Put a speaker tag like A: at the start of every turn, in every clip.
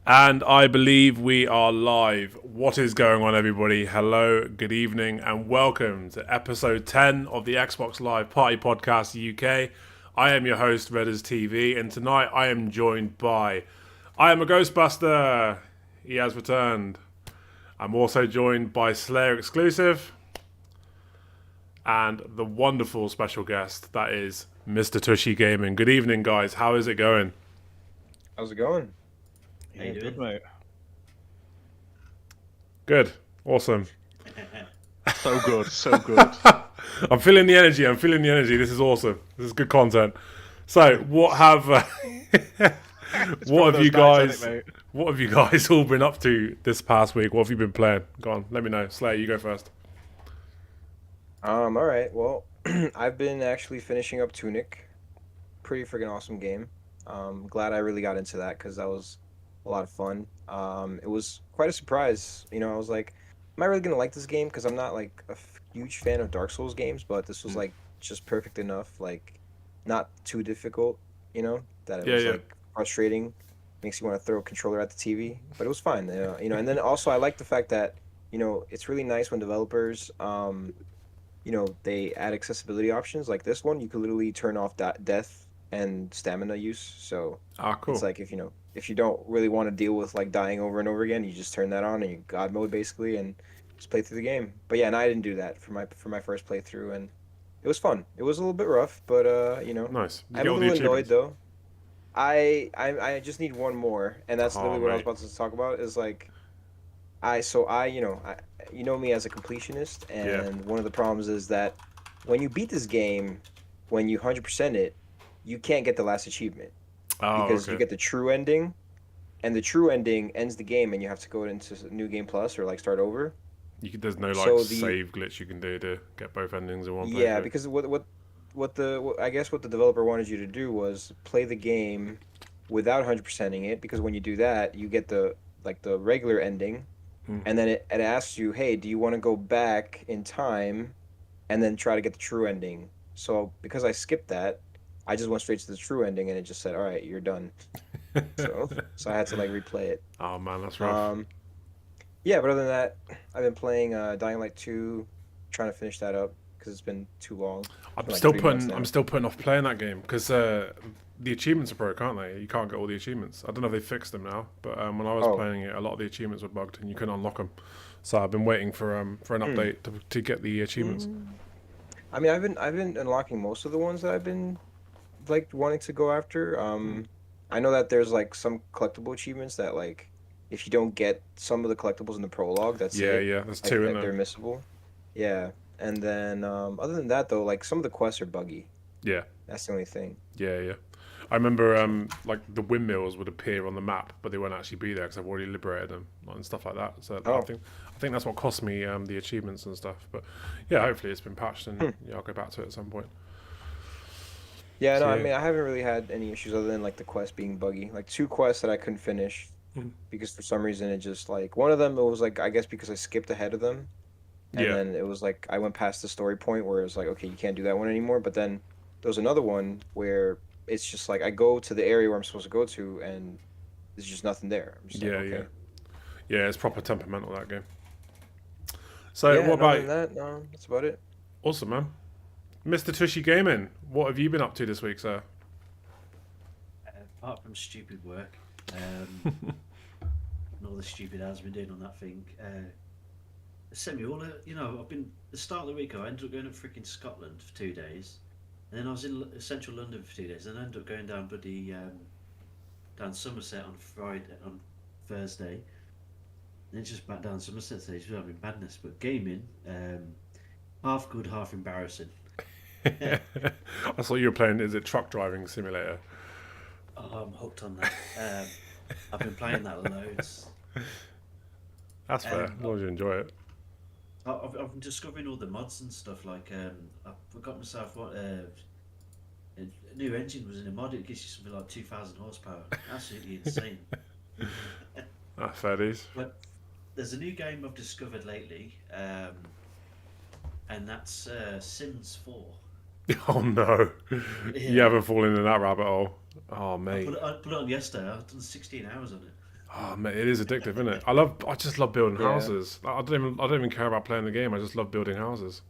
A: And I believe we are live. What is going on, everybody? Hello, good evening, and welcome to episode 10 of the Xbox Live Party Podcast UK. I am your host, ReddersTV, and tonight I am joined by... I am a Ghostbuster. He has returned. I'm also joined by SlayerXClusive and the wonderful special guest, that is Mr. Tushi Gaming. Good evening, guys. How is it going?
B: How's it going?
C: How you doing?
D: Good, mate.
A: Good. Awesome.
D: So good, so good.
A: I'm feeling the energy. This is awesome. This is good content. So, what have what have you guys all been up to this past week? What have you been playing? Go on, let me know. Slayer, you go first.
B: All right. Well, I've been actually finishing up Tunic. Pretty freaking awesome game. Glad I really got into that because that was a lot of fun. It was quite a surprise. I was like, am I really gonna like this game? Because I'm not like a huge fan of Dark Souls games, but this was like just perfect enough, like not too difficult. That it was like frustrating. Makes you want to throw a controller at the TV, but it was fine. And then also I like the fact that it's really nice when developers they add accessibility options like this one. You could literally turn off death and stamina use. So
A: cool.
B: It's like if you don't really want to deal with like dying over and over again, you just turn that on and you God mode basically and just play through the game. But yeah, and I didn't do that for my first playthrough, and it was fun. It was a little bit rough, but
A: Nice.
B: I'm a little annoyed though. I just need one more, and that's literally what I was about to talk about. Is like you know me as a completionist, and one of the problems is that when you beat this game, when you 100% it, you can't get the last achievement because you get the true ending, and the true ending ends the game, and you have to go into New Game Plus or like start over.
A: There's no save glitch you can do to get both endings in one place.
B: Yeah, because I guess what the developer wanted you to do was play the game without 100%ing it, because when you do that, you get the regular ending. And then it asks you, hey, do you want to go back in time and then try to get the true ending? So because I skipped that, I just went straight to the true ending, and it just said, all right, you're done. so I had to like replay it.
A: Oh man, that's rough.
B: Yeah, but other than that, I've been playing Dying Light 2, trying to finish that up because it's been too long.
A: I'm still putting off playing that game because the achievements are broke, aren't they? You can't get all the achievements. I don't know if they fixed them now, but when I was playing it, a lot of the achievements were bugged and you couldn't unlock them. So I've been waiting for an update to get the achievements.
B: I mean, I've been unlocking most of the ones that I've been like wanting to go after. I know that there's like some collectible achievements that like if you don't get some of the collectibles in the prologue, that's it.
A: Yeah, there's two in there.
B: They're missable. Yeah, and then other than that though, like some of the quests are buggy.
A: Yeah,
B: that's the only thing.
A: Yeah. I remember like the windmills would appear on the map, but they won't actually be there because I've already liberated them and stuff like that. So I think that's what cost me the achievements and stuff. But yeah, hopefully it's been patched and I'll go back to it at some point.
B: Yeah, no, I mean I haven't really had any issues other than like the quest being buggy. Like 2 quests that I couldn't finish because for some reason it just like one of them it was like I guess because I skipped ahead of them. And then it was like I went past the story point where it was like, okay, you can't do that one anymore. But then there was another one where it's just like I go to the area where I'm supposed to go to, and there's just nothing there. I'm just okay.
A: Yeah, it's proper temperamental, that game. So what about
B: that? No, that's about it.
A: Awesome, man. Mr. Tushi Gaming, what have you been up to this week, sir?
C: Apart from stupid work, and all the stupid ads been doing on that thing. Sent me all. I've been the start of the week. I ended up going to freaking Scotland for 2 days, and then I was in central London for 2 days, and I ended up going down down Somerset on Thursday, and then just back down Somerset today. It's having madness, but gaming, half good, half embarrassing.
A: I saw you were playing. Is it Truck Driving Simulator?
C: Oh, I'm hooked on that. I've been playing that loads.
A: That's fair. As long as you enjoy it.
C: I've been discovering all the mods and stuff. Like I forgot myself what a new engine was in a mod. It gives you something like 2,000 horsepower. Absolutely insane.
A: Fair dues.
C: But there's a new game I've discovered lately, and that's Sims 4.
A: Oh no, you haven't fallen into that rabbit hole. Oh mate,
C: I put it on yesterday. I've done 16 hours on it.
A: Oh man, it is addictive, isn't it? I just love building houses. I don't even care about playing the game. I just love building houses.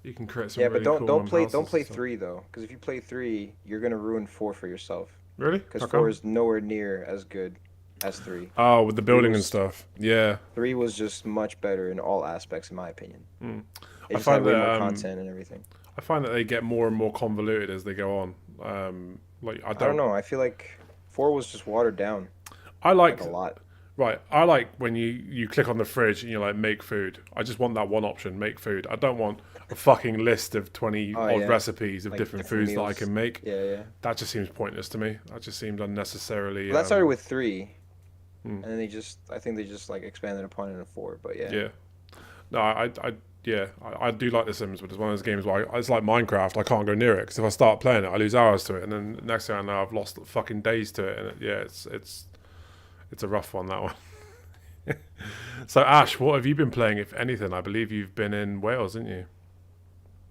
A: You can create some
B: Yeah,
A: really
B: but
A: cool
B: don't play
A: houses and stuff.
B: 3 though, because if you play 3, you're gonna ruin 4 for yourself.
A: Really?
B: Because
A: How
B: 4
A: come?
B: is nowhere near as good as 3.
A: Oh, with the building and
B: was-
A: stuff. Yeah.
B: 3 was just much better in all aspects, in my opinion.
A: Mm.
B: It just
A: find
B: had way
A: that,
B: more content and everything.
A: I find that they get more and more convoluted as they go on. Like
B: I don't know. I feel like 4 was just watered down
A: I like
B: a lot.
A: right. I like when you click on the fridge and you're like make food. I just want that one option, make food. I don't want a fucking list of 20 odd
B: yeah.
A: recipes of
B: Like
A: different
B: different
A: foods that I
B: meals.
A: can make.
B: Yeah.
A: That just seems pointless to me. That just seemed unnecessarily.
B: Well, that started with 3,
A: Hmm.
B: and then I think they just like expanded upon it in 4. But yeah.
A: Yeah. No, I do like The Sims, but it's one of those games where it's like Minecraft. I can't go near it because if I start playing it, I lose hours to it, and then next thing I know, I've lost fucking days to it. And it's a rough one, that one. So Ash, what have you been playing, if anything? I believe you've been in Wales, didn't you?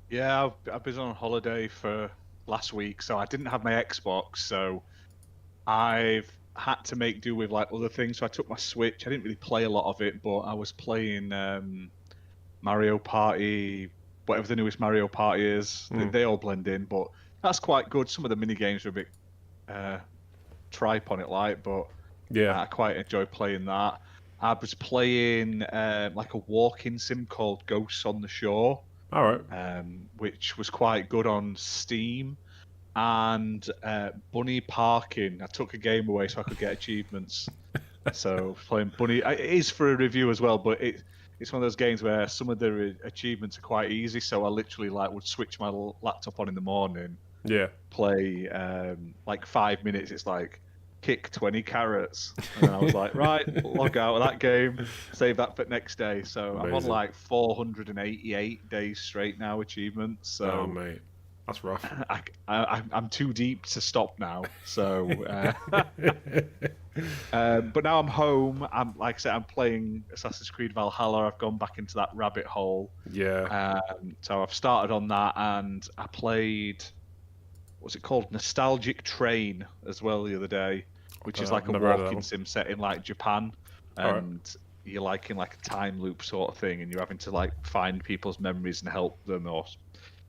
D: Yeah, I've been on holiday for last week, so I didn't have my Xbox, so I've had to make do with like other things. So I took my Switch. I didn't really play a lot of it, but I was playing Mario Party, whatever the newest Mario Party is. They all blend in, but that's quite good. Some of the mini games are a bit tripe on it, like, but
A: Yeah.
D: I quite enjoy playing that. I was playing like a walking sim called Ghosts on the Shore,
A: All right.
D: which was quite good on Steam. And Bunny Parking, I took a game away so I could get achievements. So playing Bunny, it is for a review as well, but it's one of those games where some of the achievements are quite easy. So I literally like would switch my laptop on in the morning,
A: Yeah.
D: play like 5 minutes. It's like kick 20 carrots, and I was like, right, log out of that game, save that for next day. So I'm on
A: Amazing.
D: like 488 days straight now achievements. So
A: Oh mate, that's rough.
D: I'm too deep to stop now. So, but now I'm home. Like I said, I'm playing Assassin's Creed Valhalla. I've gone back into that rabbit hole.
A: Yeah.
D: So I've started on that, and I played, what's it called, Nostalgic Train as well the other day, which is like a
A: never heard of that
D: walking
A: one.
D: sim set in like Japan,
A: Alright.
D: and you're like in like a time loop sort of thing, and you're having to like find people's memories and help them. Or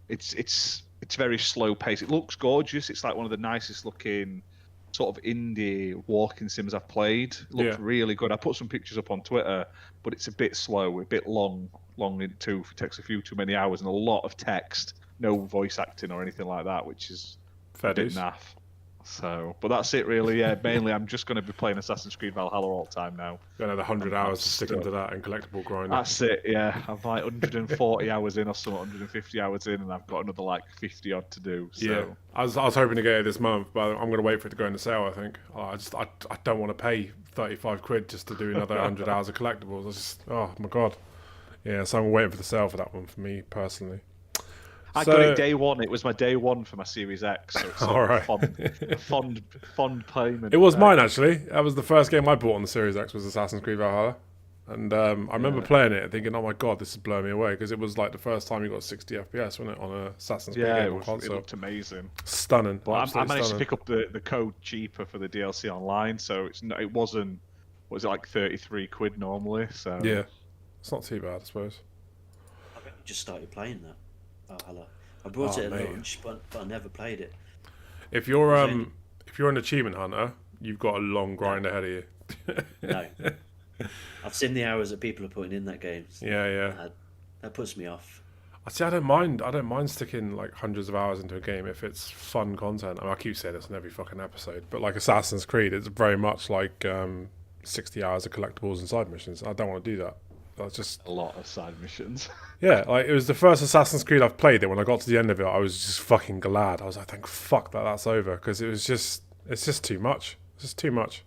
D: it's very slow paced. It looks gorgeous. It's like one of the nicest looking sort of indie walking sims I've played. It looks
A: Yeah.
D: really good. I put some pictures up on Twitter, but it's a bit slow, a bit long in tooth. It takes a few too many hours and a lot of text, no voice acting or anything like that, which is
A: Fair
D: a bit
A: dues.
D: naff. So, but that's it really. Yeah, mainly I'm just going to be playing Assassin's Creed Valhalla all the time now.
A: Got another 100 hours to stick
D: stuck.
A: into that and collectible grinding.
D: That's it. Yeah, I'm like 140 hours in or something, 150 hours in, and I've got another like 50 odd to do. So.
A: Yeah, I was hoping to get it this month, but I'm going to wait for it to go into sale. I think I don't want to pay 35 quid just to do another 100 hours of collectibles. I just, oh my god. Yeah, so I'm waiting for the sale for that one for me personally.
D: I got it day one. It was my day one for my Series X. So it's
A: All right.
D: a fond payment.
A: It was mine actually. That was the first game I bought on the Series X, was Assassin's Creed Valhalla, and I remember playing it and thinking, "Oh my god, this is blowing me away," because it was like the first time you got 60 FPS, wasn't it, on a Assassin's Creed
D: Yeah,
A: game
D: it,
A: on
D: it
A: console?
D: looked amazing.
A: Stunning.
D: But I
A: Absolutely
D: managed to
A: stunning.
D: pick up the code cheaper for the DLC online, so it wasn't. What was it, like 33 quid normally? So
A: Yeah, it's not too bad, I suppose.
C: I bet you just started playing that Valhalla. I bought
A: Oh,
C: it at
A: mate.
C: launch, but I never played it.
A: If you're
C: Really?
A: if you're an achievement hunter, you've got a long grind ahead of you.
C: No. I've seen the hours that people are putting in that game.
A: Yeah.
C: That puts me off.
A: I see. I don't mind sticking like hundreds of hours into a game if it's fun content. I mean, I keep saying this in every fucking episode, but like Assassin's Creed, it's very much like 60 hours of collectibles and side missions. I don't want to do that. That's just
D: a lot of side missions.
A: yeah. Like it was the first Assassin's Creed I've played. That when I got to the end of it, I was just fucking glad. I was like, thank fuck that's over, because it's just too much. It's just too much.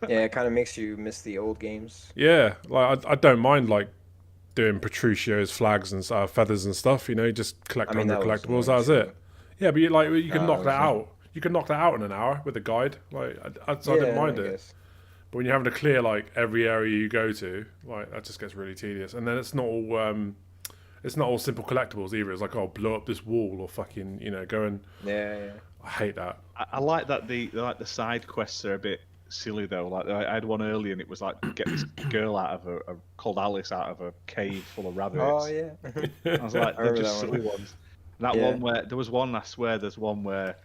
B: Yeah, it kind of makes you miss the old games.
A: Yeah, like I don't mind like doing Petruccio's flags and feathers and stuff. You know, just collect
B: I mean,
A: 100
B: that was
A: collectibles. That was
B: annoying
A: it. Yeah, but you can
B: No,
A: knock
B: that
A: that
B: was-
A: out. You can knock that out in an hour with a guide. Like I didn't mind it.
B: guess.
A: But when you're having to clear like every area you go to, like that just gets really tedious. And then it's not all simple collectibles either. It's like, oh, blow up this wall or fucking go and
B: Yeah.
A: I hate that.
D: I like that the side quests are a bit silly though. Like I had one early, and it was like get this girl out of called Alice out of a cave full of rabbits.
B: Oh yeah.
D: I was like,
B: I
D: they're
B: remember
D: just
B: that
D: silly
B: one.
D: ones. That
B: Yeah.
D: one where there was one, I swear, there's one where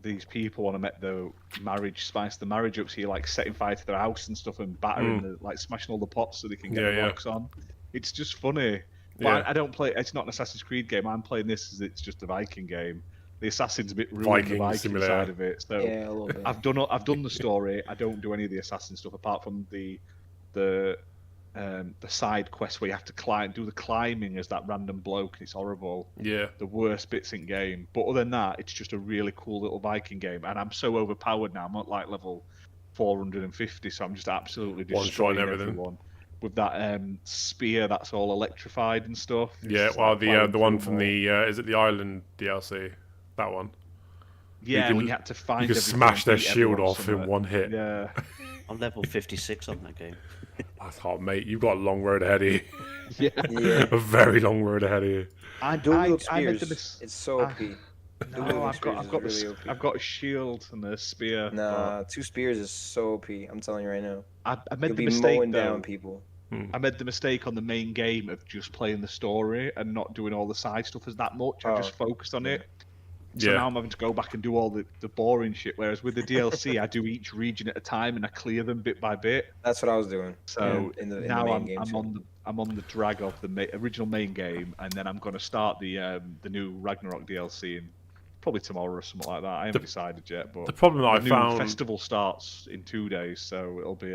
D: these people want to make the marriage, spice the marriage up, so you're like setting fire to their house and stuff and battering like smashing all the pots so they can get the locks on. It's just funny. But I don't play. It's not an Assassin's Creed game. I'm playing this as it's just a Viking game. The Assassin's a bit ruined the Viking
A: simulator.
D: side of it. So
B: Yeah, a little bit.
D: I've done the story. I don't do any of the Assassin stuff apart from the side quest where you have to do the climbing as that random bloke. It's horrible.
A: Yeah.
D: The worst bits in game. But other than that, it's just a really cool little Viking game. And I'm so overpowered now. I'm at like level 450, so I'm just absolutely destroying everyone with that spear that's all electrified and stuff.
A: Yeah, well, the one from the is it the Island DLC? That one.
D: Yeah, when you had to find.
A: You could smash their shield off in one hit.
D: Yeah.
C: I'm level 56 on that game.
A: Oh, mate, you've got a long road ahead of you.
D: Yeah.
A: A very long road ahead of you.
B: Dual spears. It's so OP.
D: No, I've got a shield and a spear.
B: Nah, 2 spears is so OP. I'm telling you right now.
D: I made
B: You'll
D: the
B: be
D: mistake
B: mowing
D: though.
B: down people.
D: I made the mistake on the main game of just playing the story and not doing all the side stuff as that much. I just focused on it. So now I'm having to go back and do all the boring shit. Whereas with the DLC, I do each region at a time and I clear them bit by bit.
B: That's what I was doing.
D: So
B: in the
D: now
B: main game
D: I'm on the drag of the original main game, and then I'm going to start the new Ragnarok DLC in probably tomorrow or something like that. I haven't decided yet. But
A: the problem that
D: the new festival starts in 2 days, so it'll be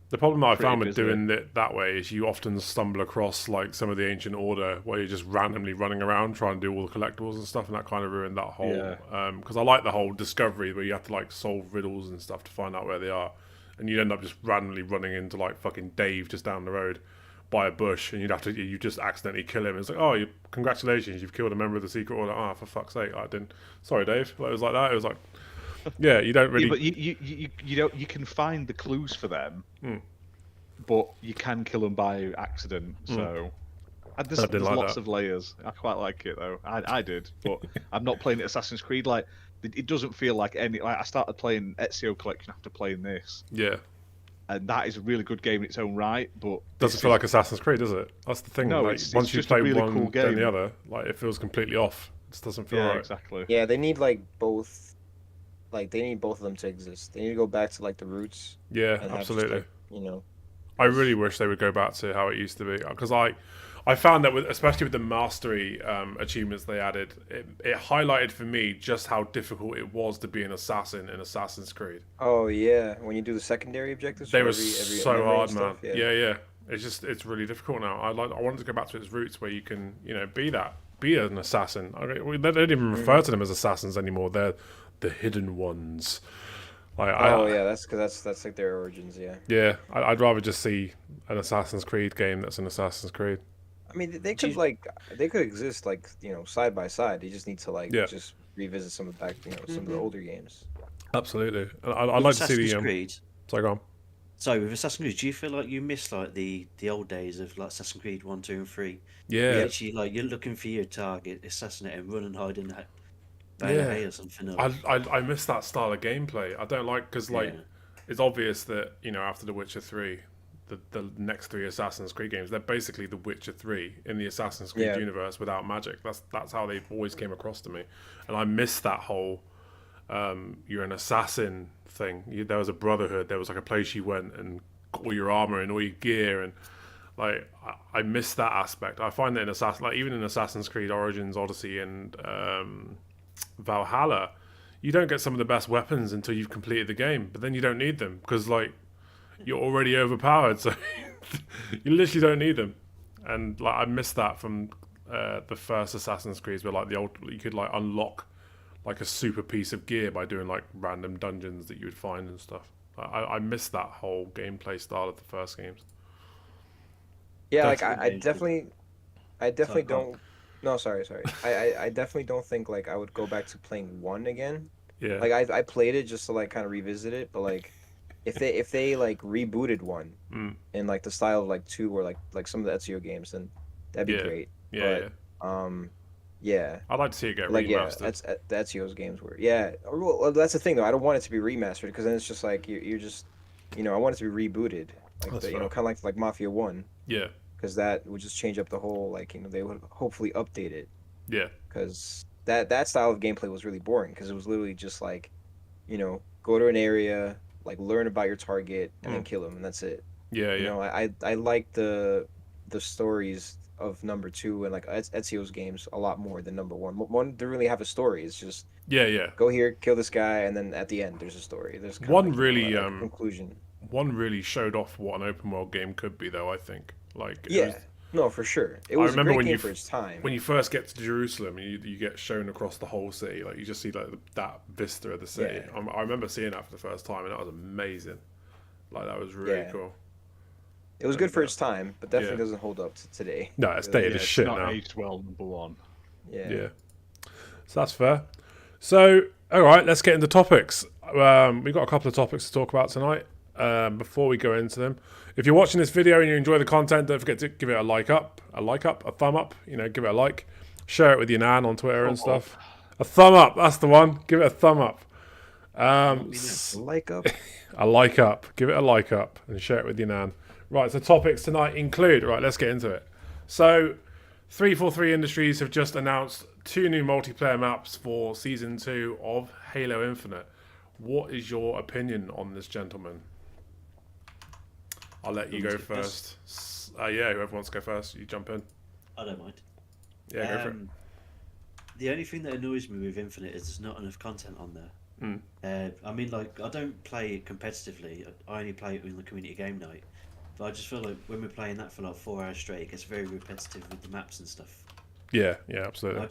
A: the problem that I found with
D: busy.
A: doing it that way is you often stumble across like some of the Ancient Order where you're just randomly running around trying to do all the collectibles and stuff, and that kind of ruined that whole. Because I like the whole discovery where you have to like solve riddles and stuff to find out where they are, and you'd end up just randomly running into like fucking Dave just down the road by a bush, and you just accidentally kill him. It's like, oh, congratulations, you've killed a member of the Secret Order. Oh, for fuck's sake, I didn't. Sorry, Dave. It was like that. It was like. Yeah, you don't really.
D: Yeah, but you can find the clues for them, but you can kill them by accident. So there's lots of layers. I quite like it though. I did, but I'm not playing Assassin's Creed. Like it doesn't feel like any. Like I started playing Ezio Collection after playing this.
A: Yeah.
D: And that is a really good game in its own right, but
A: doesn't feel like Assassin's Creed, does it? That's the thing.
D: No,
A: like,
D: it's
A: once you
D: just
A: play
D: a really
A: one
D: cool game.
A: then the other, like it feels completely off. It just doesn't feel right.
D: Exactly.
B: Yeah, they need like both. Like they need both of them to exist. They need to go back to like the roots.
A: Yeah,
B: and have
A: absolutely.
B: just, like,
A: I really wish they would go back to how it used to be, because I found that especially with the mastery achievements they added, it highlighted for me just how difficult it was to be an assassin in Assassin's Creed.
B: Oh yeah, when you do the secondary objectives,
A: they were
B: every
A: so hard, man.
B: Stuff,
A: Yeah. It's really difficult now. I wanted to go back to its roots where you can be an assassin. They don't even refer to them as assassins anymore. They're the hidden ones.
B: That's because that's like their origins.
A: Yeah, I'd rather just see an Assassin's Creed game that's an Assassin's Creed.
B: I mean, they could exist like side by side. They just need to just revisit some of the some of the older games.
A: Absolutely, I'd like to see the
C: Creed.
A: Sorry, go on.
C: So with Assassin's Creed, do you feel like you miss like the old days of like Assassin's Creed 1, 2, and 3?
A: Yeah.
C: Actually, like you're looking for your target, assassinate him, run and hide in that. Or something else.
A: I miss that style of gameplay. I don't like because it's obvious that after The Witcher 3, the next 3 Assassin's Creed games, they're basically The Witcher 3 in the Assassin's Creed universe without magic. That's how they've always came across to me, and I miss that whole you're an assassin thing. There was a brotherhood. There was like a place you went and got all your armor and all your gear, and like I miss that aspect. I find that in even in Assassin's Creed Origins, Odyssey, and Valhalla, you don't get some of the best weapons until you've completed the game, but then you don't need them because like you're already overpowered, so you literally don't need them. And like I miss that from the first Assassin's Creed, where like you could like unlock like a super piece of gear by doing like random dungeons that you would find and stuff. I miss that whole gameplay style of the first games.
B: Yeah, like I definitely don't. No, sorry. I definitely don't think like I would go back to playing 1 again.
A: Yeah.
B: Like I played it just to like kind of revisit it, but like if they like rebooted 1 in like the style of like 2 or like some of the Ezio games, then that'd be great.
A: Yeah.
B: Yeah.
A: I'd like to see it get
B: like
A: remastered.
B: Yeah, that's the Ezio's games were. Yeah. Well, that's the thing though. I don't want it to be remastered because then it's just like you're just I want it to be rebooted, like
A: That's
B: the,
A: fair.
B: kind of like Mafia 1,
A: Yeah,
B: because that would just change up the whole, like, they would hopefully update it,
A: yeah,
B: because that style of gameplay was really boring, because it was literally just like, go to an area, like learn about your target and then kill him, and that's it.
A: yeah, yeah.
B: I like the stories of number two and like Ezio's games a lot more than number one. One didn't really have a story. It's just
A: Yeah, yeah.
B: go here, kill this guy, and then at the end there's a story. There's kind of
A: One
B: like,
A: really,
B: a conclusion.
A: one really showed off what an open world game could be, though. I think, like, it
B: Yeah,
A: was,
B: no, for sure. It
A: I
B: was a
A: remember
B: great
A: when
B: game
A: you
B: for its time.
A: when you first get to Jerusalem, you get shown across the whole city. Like, you just see like that vista of the city.
B: Yeah.
A: I remember seeing that for the first time, and that was amazing. Like, that was really
B: Yeah.
A: cool.
B: It was good for its time, but definitely
A: Yeah.
B: doesn't hold up to today.
A: No, it's
B: Really.
A: dated as shit
D: not
A: now.
D: aged well, number one.
B: Yeah.
A: Yeah. So that's fair. So, all right, let's get into topics. We've got a couple of topics to talk about tonight. Before we go into them, if you're watching this video and you enjoy the content, don't forget to give it a thumb up. Give it a like, share it with your nan on Twitter and
D: Thumb
A: stuff. A thumb up, that's the one. Give it a thumb up.
B: Like up.
A: A like up. Give it a like up and share it with your nan. Right, so topics tonight include, right, let's get into it. So, 343 Industries have just announced 2 new multiplayer maps for Season 2 of Halo Infinite. What is your opinion on this, gentlemen? I'll let you go first. Yeah, whoever wants to go first, you jump in.
C: I don't mind.
A: Yeah, go for it.
C: The only thing that annoys me with Infinite is there's not enough content on there. I mean, like, I don't play it competitively. I only play it in the community game night. But I just feel like when we're playing that for like 4 hours straight, it gets very repetitive with the maps and stuff.
A: Yeah, absolutely.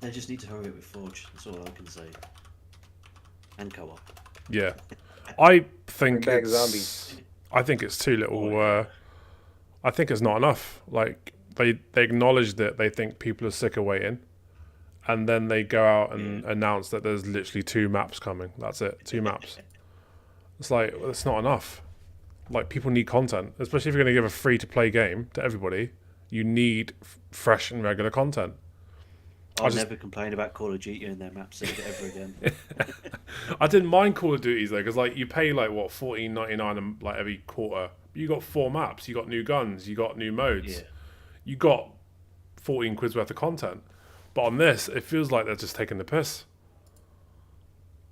C: They just need to hurry up with Forge. That's all I can say. And co-op.
A: Yeah, I think
B: Bring back
A: it's,
B: zombies.
A: I think it's too little. I think it's not enough. Like they acknowledge that they think people are sick of waiting, and then they go out and announce that there's literally 2 maps coming. That's it, 2 maps. It's like, well, it's not enough. Like, people need content, especially if you're going to give a free-to-play game to everybody. You need fresh and regular content.
C: I'll never complain about Call of Duty and their maps ever again.
A: I didn't mind Call of Duties though, because like you pay like what $14.99 like every quarter. You got 4 maps, you got new guns, you got new modes, you got 14 quid's worth of content. But on this, it feels like they're just taking the piss.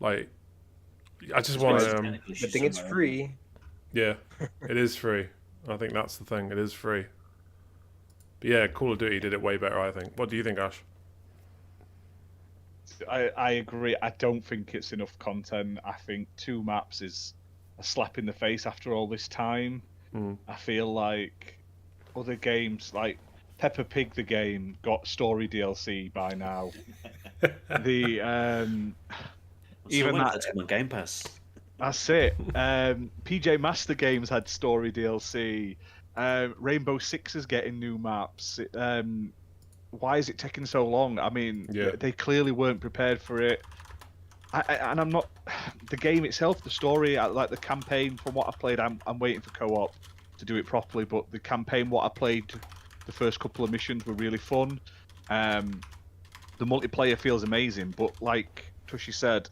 A: Like, I just want to.
B: Good thing it's free.
A: Yeah, it is free. I think that's the thing. It is free. But yeah, Call of Duty did it way better, I think. What do you think, Ash?
D: I agree. I don't think it's enough content. I think 2 maps is a slap in the face after all this time. I feel like other games, like Peppa Pig the game, got story DLC by now. Even
C: that's on Game Pass.
D: That's it. PJ Master Games had story DLC. Rainbow Six is getting new maps. Why is it taking so long? I mean, they clearly weren't prepared for it. And I'm not. The game itself, the story, like the campaign, from what I've played, I'm waiting for co-op to do it properly. But the campaign, what I played, the first couple of missions were really fun. The multiplayer feels amazing, but like Tushi said,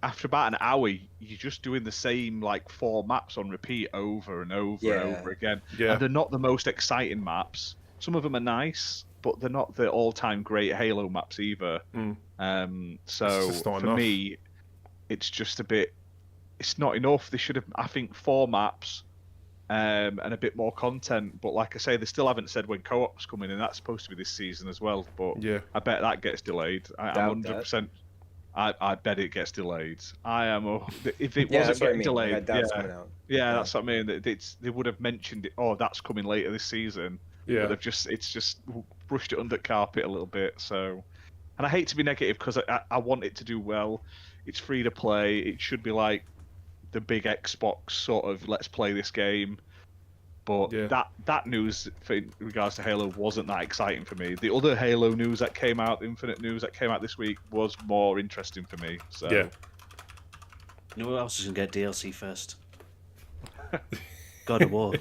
D: after about an hour, you're just doing the same like 4 maps on repeat over and over and over again.
A: Yeah.
D: And they're not the most exciting maps. Some of them are nice, but they're not the all-time great Halo maps either. So for me, it's just a bit. It's not enough. They should have, I think, 4 maps and a bit more content. But like I say, they still haven't said when co-op's coming, and that's supposed to be this season as well. But I bet that gets delayed. I'm 100%. I bet it gets delayed. If it wasn't getting delayed, that's what I mean. They would have mentioned it. Oh, that's coming later this season.
A: Yeah,
D: but it's just brushed it under the carpet a little bit. So, and I hate to be negative because I want it to do well. It's free to play. It should be like the big Xbox sort of let's play this game. But that news in regards to Halo wasn't that exciting for me. The other Halo news that came out, Infinite news that came out this week, was more interesting for me. So
C: you know what else is gonna get DLC first? God of War.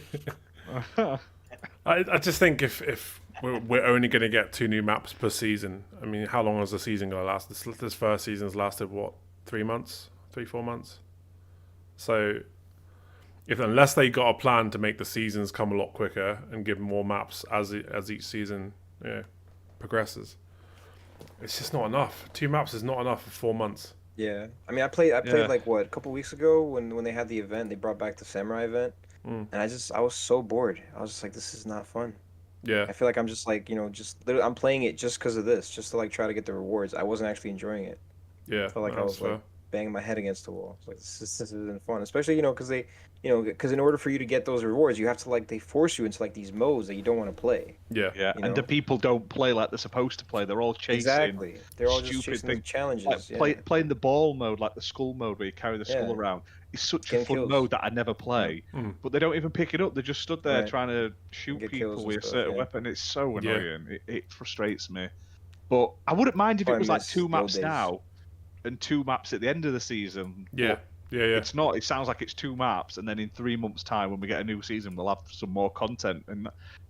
A: I just think if we're only going to get 2 new maps per season, I mean, how long is the season going to last? This first season's lasted what, 3 months, 4 months. So unless they got a plan to make the seasons come a lot quicker and give more maps as each season progresses, it's just not enough. 2 maps is not enough for 4 months.
B: Yeah, I mean, I played like what, a couple weeks ago when they had the event. They brought back the samurai event, and I was so bored. I was just like, this is not fun.
A: Yeah,
B: I feel like I'm just like, I'm playing it just because of this, just to like try to get the rewards. I wasn't actually enjoying it.
A: yeah.
B: I felt like I was
A: fair.
B: like banging my head against the wall. It's like this isn't fun, especially because they, because in order for you to get those rewards, you have to like they force you into like these modes that you don't want to play.
A: Yeah,
D: Yeah,
B: You
D: and
B: know?
D: the people don't play like they're supposed to play. They're all chasing.
B: Exactly, they're all just
D: stupid
B: chasing the
D: things.
B: challenges.
D: Like playing the ball mode, like the skull mode where you carry the skull
B: Yeah.
D: around. It's such a
B: Getting
D: fun
B: kills.
D: mode that I never play. But they don't even pick it up. They just stood there
B: Right.
D: trying to shoot
B: Get
D: people
B: kills and
D: with a
B: stuff,
D: certain
B: yeah.
D: weapon. It's so
A: Yeah.
D: annoying. It frustrates me. But I wouldn't mind if
B: Oh,
D: it
B: I
D: was like
B: miss
D: 2
B: the old
D: maps
B: days.
D: now and 2 maps at the end of the season.
A: yeah,
D: But
A: yeah.
D: It's not. It sounds like it's 2 maps, and then in 3 months' time, when we get a new season, we'll have some more content. And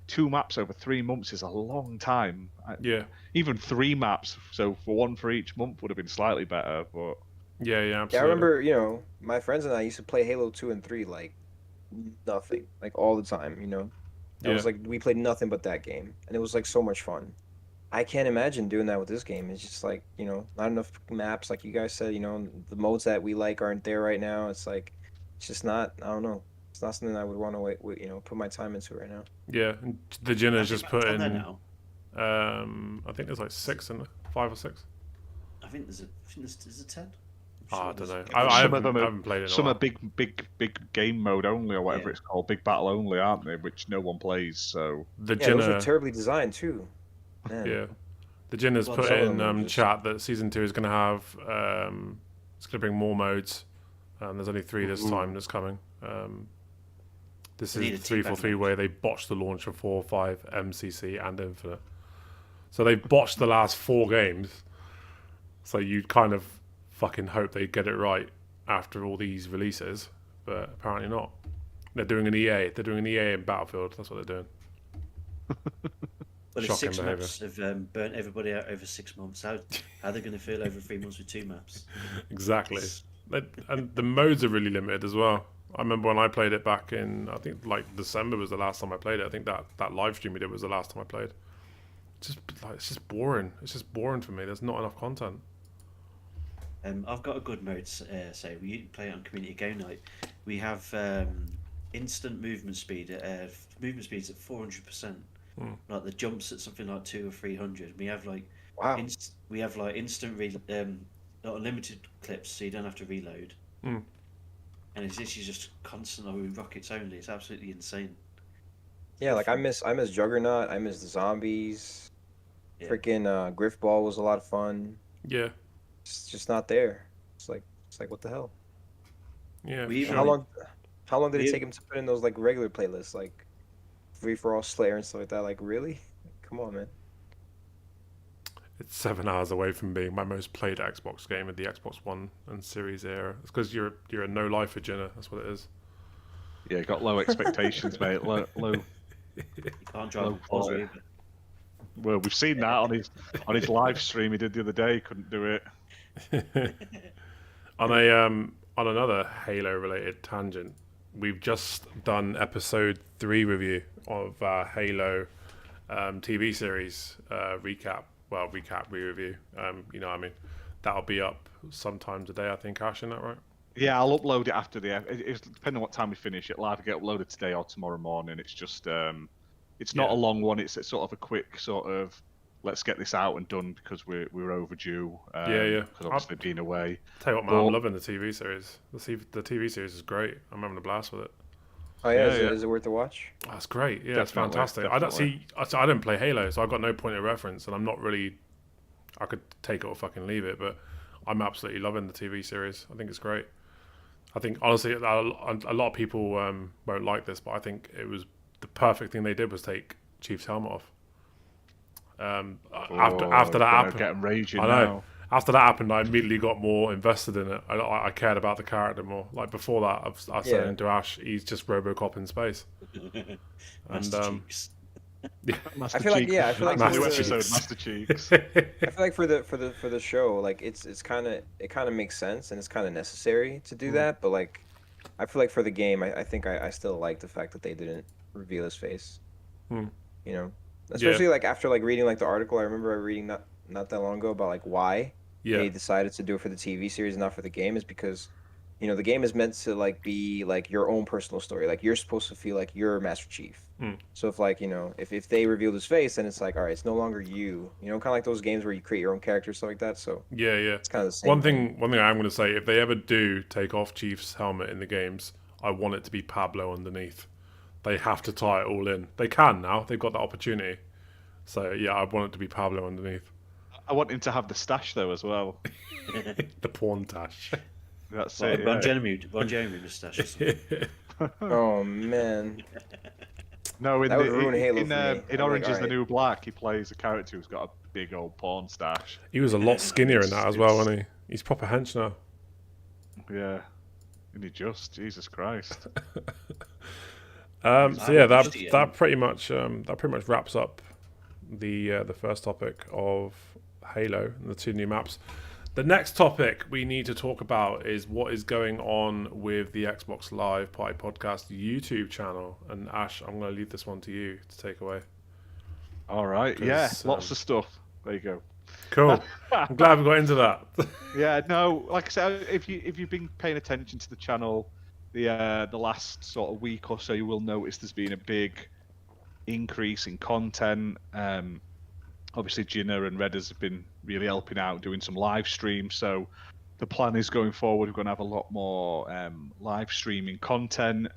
D: 2 maps over 3 months is a long time.
A: Yeah,
D: Even 3 maps, so for 1 for each month would have been slightly better. But
A: yeah,
B: Yeah, I
A: absolutely.
B: remember, my friends and I used to play Halo 2 and 3 like nothing, like all the time, It was
A: Yeah.
B: like we played nothing but that game, and it was like so much fun. I can't imagine doing that with this game. It's just like, not enough maps, like you guys said, the modes that we like aren't there right now. It's like, it's just not, I don't know. It's not something I would want to, put my time into right now.
A: Yeah, and the Jinner's just put
C: on there
A: in.
C: now.
A: I think there's like 6 and 5 or 6.
C: I think there's a 10.
A: Oh, I don't know.
C: there's-
A: I
D: Some of
A: haven't,
D: them
A: I
D: are-
A: haven't played it in a
D: some are
A: while.
D: big game mode only, or whatever
C: Yeah.
D: it's called, big battle only, aren't they? Which no one plays. So
A: The
B: Yeah, those
A: Jinner,
B: are terribly designed too. Man.
A: yeah, the Jinner's
C: Well,
A: put
B: some of
A: in
B: them are just-
A: chat that season 2 is going to have. It's going to bring more modes. There's only 3 this
D: Ooh.
A: time that's coming. This
C: We need
A: is
C: a
A: 343
C: teabag
A: where they botched the launch of 4, 5, MCC, and Infinite. So they botched the last 4 games. So you'd kind of fucking hope they get it right after all these releases, but apparently not. They're doing an EA. They're doing an EA in Battlefield. That's what they're doing.
C: Well, if
A: Shocking
C: 6
A: behaviour.
C: maps have burnt everybody out over 6 months, how are they going to feel over 3 months with 2 maps?
A: Exactly. And the modes are really limited as well. I remember when I played it back in, I think like December was the last time I played it. I think that live stream we did was the last time I played. It's just boring. It's just boring for me. There's not enough content.
C: I've got a good mode. Say we play it on community game night. We have instant movement speed. Movement speeds at 400%. Like the jumps at something like 200 or 300. We have like
B: Wow.
C: instant not unlimited clips, so you don't have to reload. And it's literally just constantly with rockets only. It's absolutely insane.
B: Yeah, like I miss Juggernaut. I miss the zombies.
C: Yeah.
B: Freaking Griffball was a lot of fun.
A: Yeah.
B: It's just not there. It's like what the hell?
A: Yeah.
C: We
A: for
C: even-
A: sure.
B: How long did it
C: We-
B: take him to put in those like regular playlists, like Free for All Slayer and stuff like that? Like really? Come on, man.
A: It's 7 hours away from being my most played Xbox game in the Xbox One and Series era. It's because you're a no lifer, Jinner. That's what it is.
D: yeah, got low expectations, mate. Low.
C: You can't drive
D: Low
C: a Forza
D: quality.
C: either.
D: Well, we've seen that on his live stream he did the other day. Couldn't do it.
A: On another Halo related tangent, we've just done episode 3 review of Halo TV series recap. Well, re-review. You know what I mean? That'll be up sometime today, I think, Ash, isn't that right?
D: Yeah, I'll upload it after it's depending on what time we finish. It'll either get uploaded today or tomorrow morning. It's just it's not
A: Yeah.
D: a long one. It's sort of a quick sort of let's get this out and done because we're overdue.
A: Yeah.
D: Because obviously being away.
A: Tell you what, man,
D: Well-
A: I'm loving the TV series. The TV series is great. I'm having a blast with it.
B: Oh yeah,
D: Yeah, yeah.
B: Is it worth the watch?
A: That's great. Yeah, it's
D: Definitely,
A: fantastic.
D: definitely.
A: I didn't play Halo, so I got no point of reference, and I'm not really. I could take it or fucking leave it, but I'm absolutely loving the TV series. I think it's great. I think honestly, a lot of people won't like this, but I think it was the perfect thing they did was take Chief's helmet off. After that
D: gonna
A: happened,
D: get 'em raging
A: I know.
D: now.
A: After that happened, I immediately got more invested in it. I cared about the character more. Like before that, I said
B: Yeah.
A: into Ash, he's just RoboCop in space.
C: Master
A: And,
C: Cheeks.
D: Master
B: I feel like-
D: Cheeks.
B: yeah, I feel like
D: New
B: this is-
D: episode, Master Cheeks.
B: I feel like for the show, like it kind of makes sense and it's kind of necessary to do that, but like I feel like for the game, I think I still like the fact that they didn't reveal his face.
A: Hmm.
B: You know,
A: Yeah,
B: especially like after like reading like the article. I remember reading not that long ago about like why
A: yeah,
B: they decided to do it for the TV series and not for the game is because, the game is meant to like be like your own personal story. Like you're supposed to feel like you're Master Chief.
A: Hmm.
B: So if like if they revealed his face, then it's like all right, it's no longer you. Kind of like those games where you create your own character, stuff like that. So
A: yeah, yeah.
B: it's kind of the same
A: One
B: thing.
A: thing, one thing I'm going to say: if they ever do take off Chief's helmet in the games, I want it to be Pablo underneath. They have to tie it all in. They can now. They've got that opportunity. So yeah, I want it to be Pablo underneath.
D: I want him to have the stash though as well.
A: The porn tash.
D: That's
C: Like
D: it.
C: Ron
D: Yeah.
C: Jeremy moustache or something.
B: Oh man,
D: No, in
B: that would ruin Halo
D: in,
B: for me.
D: in
B: I'm
D: Orange
B: like,
D: is the
B: alright.
D: New Black, he plays a character who's got a big old porn stash.
A: He was a lot skinnier in that as well,
D: It's-
A: wasn't he? He's proper hench now.
D: Yeah. And he just, Jesus Christ.
A: So yeah,
C: Just, yeah.
A: that pretty much wraps up the first topic of Halo and the 2 new maps. The next topic we need to talk about is what is going on with the Xbox Live Party Podcast YouTube channel. And Ash, I'm going to leave this one to you to take away.
D: All right.
A: 'Cause,
D: Yeah, lots of stuff. There you go.
A: Cool. I'm glad we got into that.
D: Yeah, no, like I said, if you've been paying attention to the channel the last sort of week or so, you will notice there's been a big increase in content. Obviously, Gina and Redders have been really helping out, doing some live streams. So the plan is going forward, we're going to have a lot more live streaming content,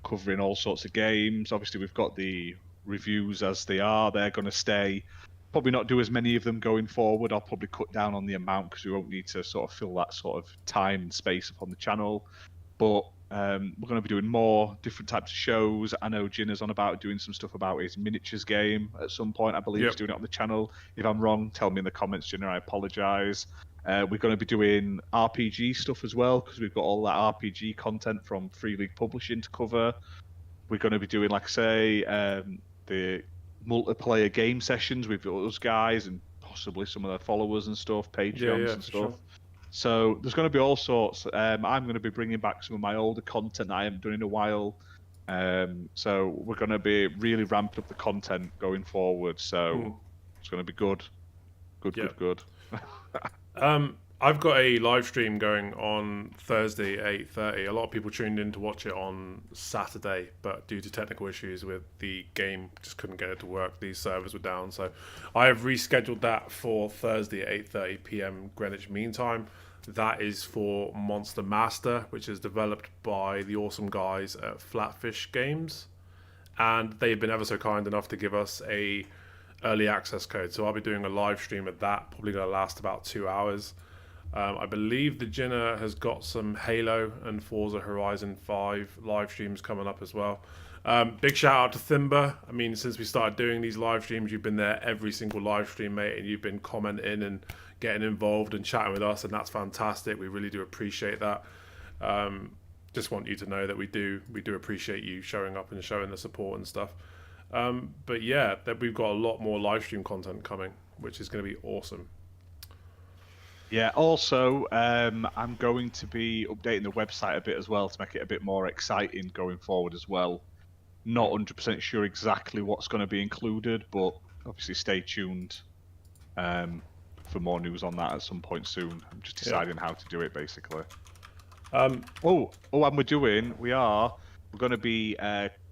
D: covering all sorts of games. Obviously, we've got the reviews as they are. They're going to stay. Probably not do as many of them going forward. I'll probably cut down on the amount because we won't need to sort of fill that sort of time and space upon the channel. But we're going to be doing more different types of shows. I know Jin on about doing some stuff about his miniatures game at some point. I believe
A: Yep.
D: he's doing it on the channel. If I'm wrong, tell me in the comments, Jin. I apologise. We're going to be doing RPG stuff as well because we've got all that RPG content from Free League Publishing to cover. We're going to be doing, like I say, the multiplayer game sessions with those guys and possibly some of their followers and stuff, Patreons and
A: for
D: stuff.
A: sure.
D: So there's going to be all sorts. I'm going to be bringing back some of my older content that I haven't done in a while. So we're going to be really ramping up the content going forward. So it's going to be good. Good.
A: I've got a live stream going on Thursday, 8:30. A lot of people tuned in to watch it on Saturday, but due to technical issues with the game, just couldn't get it to work. These servers were down, so I have rescheduled that for Thursday at 8:30 p.m. Greenwich Mean Time. That is for Monster Master, which is developed by the awesome guys at Flatfish Games, and they've been ever so kind enough to give us a early access code. So I'll be doing a live stream at that, probably going to last about 2 hours. I believe the Jinner has got some Halo and Forza Horizon 5 live streams coming up as well. Big shout out to Thimba. I mean, since we started doing these live streams, you've been there every single live stream, mate, and you've been commenting and getting involved and chatting with us, and that's fantastic. We really do appreciate that. Just want you to know that we do appreciate you showing up and showing the support and stuff. But yeah, that we've got a lot more live stream content coming, which is going to be awesome.
D: Yeah, also, I'm going to be updating the website a bit as well to make it a bit more exciting going forward as well. Not 100% sure exactly what's going to be included, but obviously stay tuned for more news on that at some point soon. I'm just deciding how to do it, basically. And we're going to be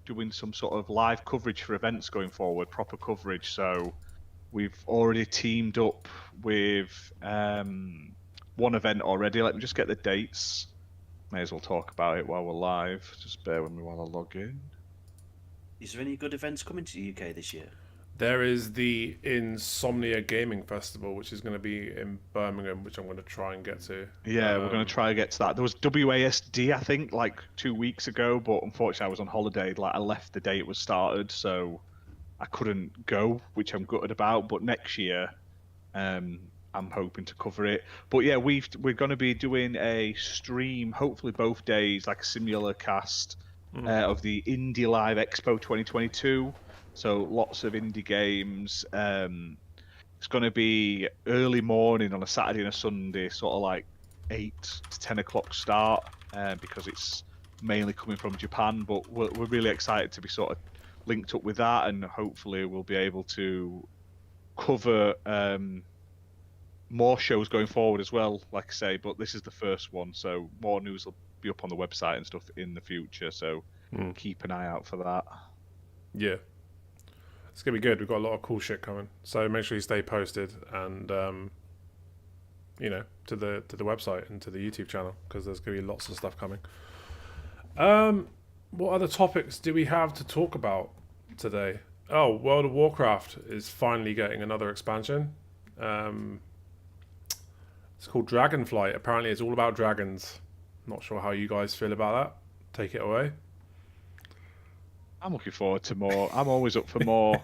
D: doing some sort of live coverage for events going forward, proper coverage, so we've already teamed up with one event already. Let me just get the dates. May as well talk about it while we're live. Just bear with me while I log in.
C: Is there any good events coming to the UK this year?
A: There is the Insomnia Gaming Festival, which is going to be in Birmingham, which I'm going to try and get to.
D: Yeah, we're going to try and get to that. There was WASD, I think, like 2 weeks ago, but unfortunately I was on holiday. Like, I left the day it was started, so I couldn't go, which I'm gutted about. But next year, I'm hoping to cover it. But yeah, we're going to be doing a stream, hopefully both days, like a similar cast of the Indie Live Expo 2022. So lots of indie games. It's going to be early morning on a Saturday and a Sunday, sort of like 8 to 10 o'clock start, because it's mainly coming from Japan, but we're really excited to be sort of linked up with that, and hopefully we'll be able to cover more shows going forward as well, like I say, but this is the first one, so more news will be up on the website and stuff in the future, so keep an eye out for that.
A: Yeah. It's going to be good. We've got a lot of cool shit coming. So make sure you stay posted and, you know, to the website and to the YouTube channel, because there's going to be lots of stuff coming. What other topics do we have to talk about today? Oh, World of Warcraft is finally getting another expansion. It's called Dragonflight. Apparently it's all about dragons. Not sure how you guys feel about that. Take it away.
D: I'm looking forward to more. I'm always up for more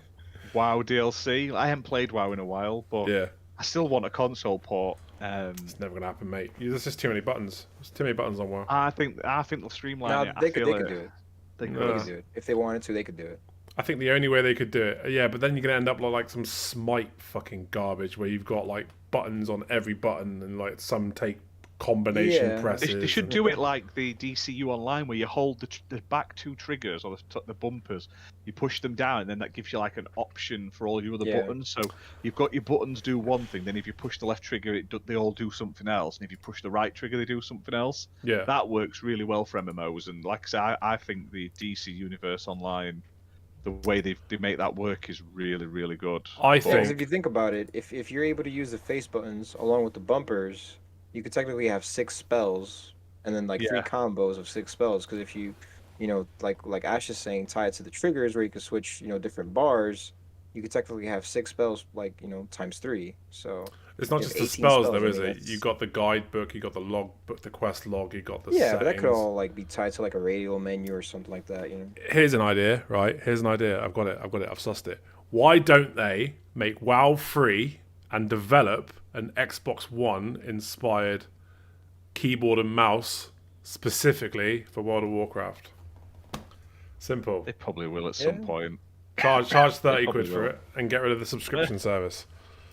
D: WoW DLC. I haven't played WoW in a while, but
A: Yeah.
D: I still want a console port.
A: It's never going to happen, mate. There's just too many buttons. There's too many buttons on WoW.
D: I think they'll streamline
B: No,
D: it.
B: they
D: I
B: could
D: feel
B: do it.
D: They
B: They
D: could.
B: could do it. If they wanted to, they could do it.
A: I think the only way they could do it, yeah, but then you're going to end up like some Smite fucking garbage where you've got like buttons on every button and like some take combination
B: Yeah.
A: presses.
D: They should do it like the DCU Online, where you hold the back two triggers or the bumpers, you push them down, and then that gives you like an option for all your other
B: Yeah.
D: buttons. So you've got your buttons do one thing, then if you push the left trigger, they all do something else, and if you push the right trigger, they do something else.
A: Yeah.
D: That works really well for MMOs, and like I say, I think the DC Universe Online, the way they make that work is really, really good.
A: I
B: Yeah, 'cause if
A: think
B: you think about it, if you're able to use the face buttons along with the bumpers, you could technically have 6 spells and then like 3
D: Yeah.
B: combos of 6 spells. Because if you know, like Ash is saying, tie it to the triggers where you can switch, different bars. You could technically have 6 spells, like times 3. So
A: it's not
B: you
A: just
B: have
A: the
B: 18
A: spells,
B: spells,
A: though,
B: I
A: is
B: mean,
A: it?
B: that's-
A: You got the guidebook, you got the log book, the quest log, you got the
B: yeah, but that could
A: settings.
B: all like be tied to like a radial menu or something like that.
A: Here's an idea, right? Here's an idea. I've got it. I've sussed it. Why don't they make WoW free and develop an Xbox One inspired keyboard and mouse specifically for World of Warcraft? Simple.
D: They probably will at some
B: Yeah.
D: point.
A: Charge 30
D: probably
A: quid for
D: will.
A: it and get rid of the subscription service.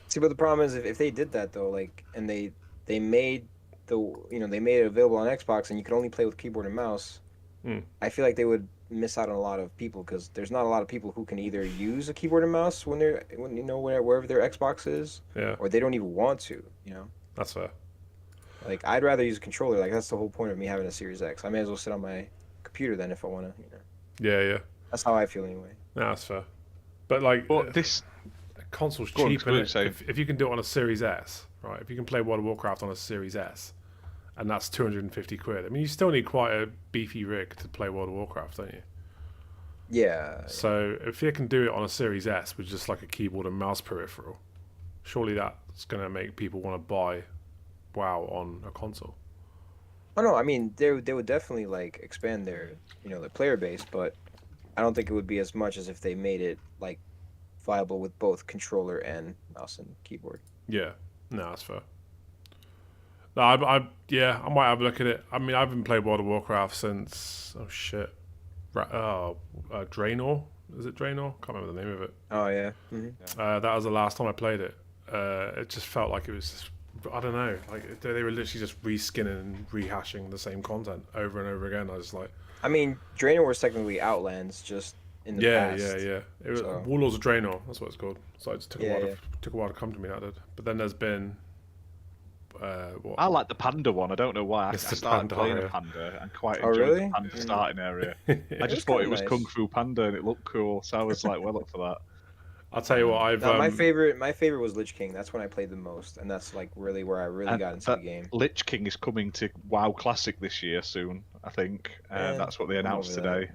B: See, but the problem is if they did that though, like, and they made they made it available on Xbox and you could only play with keyboard and mouse. I feel like they would miss out on a lot of people because there's not a lot of people who can either use a keyboard and mouse wherever their Xbox is,
A: Yeah,
B: or they don't even want to.
A: that's fair.
B: Like I'd rather use a controller. Like that's the whole point of me having a Series X. I may as well sit on my computer then if I want to.
A: Yeah.
B: That's how I feel anyway.
A: No, that's fair. But like,
D: But this
A: console's
D: Go on,
A: cheap,
D: I was gonna
A: innit?
D: say-
A: If you can do it on a Series S, right? If you can play World of Warcraft on a Series S, and that's 250 quid. I mean, you still need quite a beefy rig to play World of Warcraft, don't you?
B: Yeah.
A: So if you can do it on a Series S with just like a keyboard and mouse peripheral, surely that's going to make people want to buy WoW on a console.
B: Oh no, I mean they would definitely like expand their their player base, but I don't think it would be as much as if they made it like viable with both controller and mouse and keyboard.
A: Yeah, no, that's fair. No, I might have a look at it. I mean, I haven't played World of Warcraft since Draenor. Is it Draenor? Can't remember the name of it.
B: Oh yeah.
A: That was the last time I played it. It just felt like it was, I don't know, like they were literally just reskinning and rehashing the same content over and over again. I was like,
B: I mean, Draenor was technically Outlands, just in the past.
A: yeah. It was
B: So-
A: Warlords of Draenor. That's what it's called. So it just took
B: Yeah,
A: a while to come to me. That did. But then there's been what?
D: I like the panda one. I don't know why. I
A: It's the
D: started playing
A: Pandaria.
D: a panda and quite
B: Oh,
D: enjoyed
B: really?
D: the panda starting area. I
B: was
D: just thought
B: kinda
D: it was
B: nice.
D: Kung Fu Panda and it looked cool, so I was like, well up for that.
A: I'll tell you what. I've
B: No, my favorite was Lich King. That's when I played the most, and that's like really where I really got into the game.
D: Lich King is coming to WoW Classic this year soon, I think.
B: Yeah,
D: That's what they
B: I'm
D: announced
B: over that.
D: today.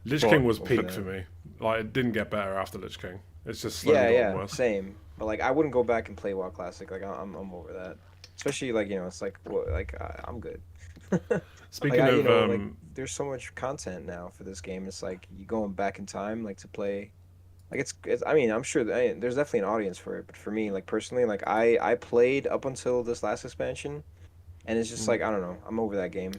A: Lich
D: But-
A: King was
B: Over
A: peak
B: that.
A: for me. Like it didn't get better after Lich King. It's just slowly
B: Yeah,
A: gotten
B: yeah,
A: worse.
B: same. But like, I wouldn't go back and play WoW Classic. Like, I'm over that. Especially like it's like I'm good.
A: Speaking
B: Like,
A: of
B: like, there's so much content now for this game. It's like you going back in time, like to play. Like it's I mean, I'm sure there's definitely an audience for it, but for me, like personally, like I played up until this last expansion, and it's just like I don't know, I'm over that game.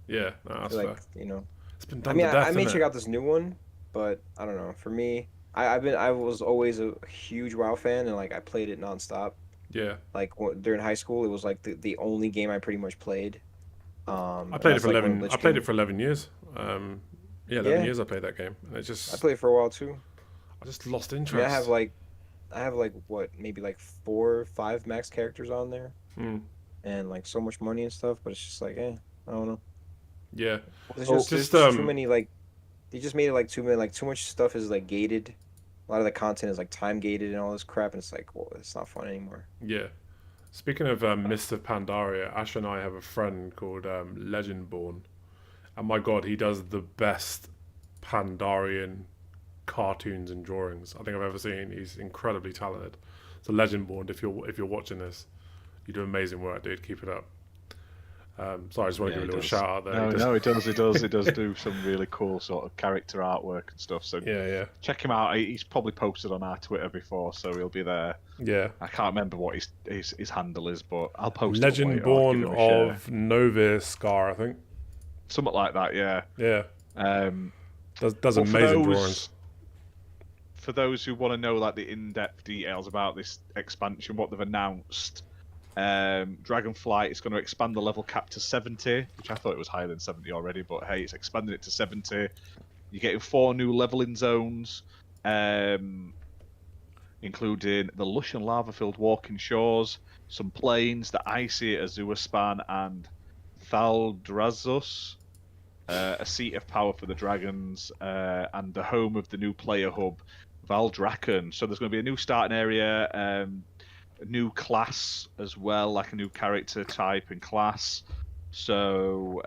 A: yeah, no, that's
B: Like
A: fair. It's been done
B: I mean,
A: to death,
B: I may
A: innit?
B: check out this new one, but I don't know. For me, I was always a huge WoW fan, and like I played it nonstop.
A: Yeah,
B: Like during high school, it was like the only game I pretty much played.
A: I played it
B: that's
A: for
B: like when
A: 11.
B: Lich
A: I played
B: King-
A: it for 11 years. Yeah, 11
B: Yeah.
A: years I played that game, and it just
B: I played it for a while too.
A: I just lost
B: I mean,
A: interest.
B: I have like what, maybe like 4 or 5 max characters on there,
A: Mm,
B: and like so much money and stuff. But it's just like, I don't know.
A: yeah,
B: There's just too many like. They just made it like too many, like too much stuff is like gated. A lot of the content is like time gated and all this crap, and it's like, well, it's not fun anymore.
A: yeah. Speaking of Mist of Pandaria, Ash and I have a friend called Legendborn, and my God, he does the best Pandarian cartoons and drawings I think I've ever seen. He's incredibly talented. So Legendborn, if you're watching this, you do amazing work, dude. Keep it up. Sorry, I just want to give a little shout out there.
D: No, it does. It does do some really cool sort of character artwork and stuff. So
A: Yeah.
D: check him out. He's probably posted on our Twitter before, so he'll be there.
A: Yeah.
D: I can't remember what his handle is, but I'll post it later. I'll give
A: Legendborn
D: him a share.
A: of Nova Scar, I think.
D: Something like that, yeah.
A: Yeah. Does
D: But
A: amazing drawings.
D: For those who want to know like the in-depth details about this expansion, what they've announced, Dragonflight is going to expand the level cap to 70, which I thought it was higher than 70 already, but hey, it's expanding it to 70. You're getting 4 new leveling zones, including the lush and lava-filled walking shores, some plains, the icy Azua Span, and Thaldrazus, a seat of power for the dragons, and the home of the new player hub, Valdraken. So there's going to be a new starting area, a new class as well, like a new character type and class. So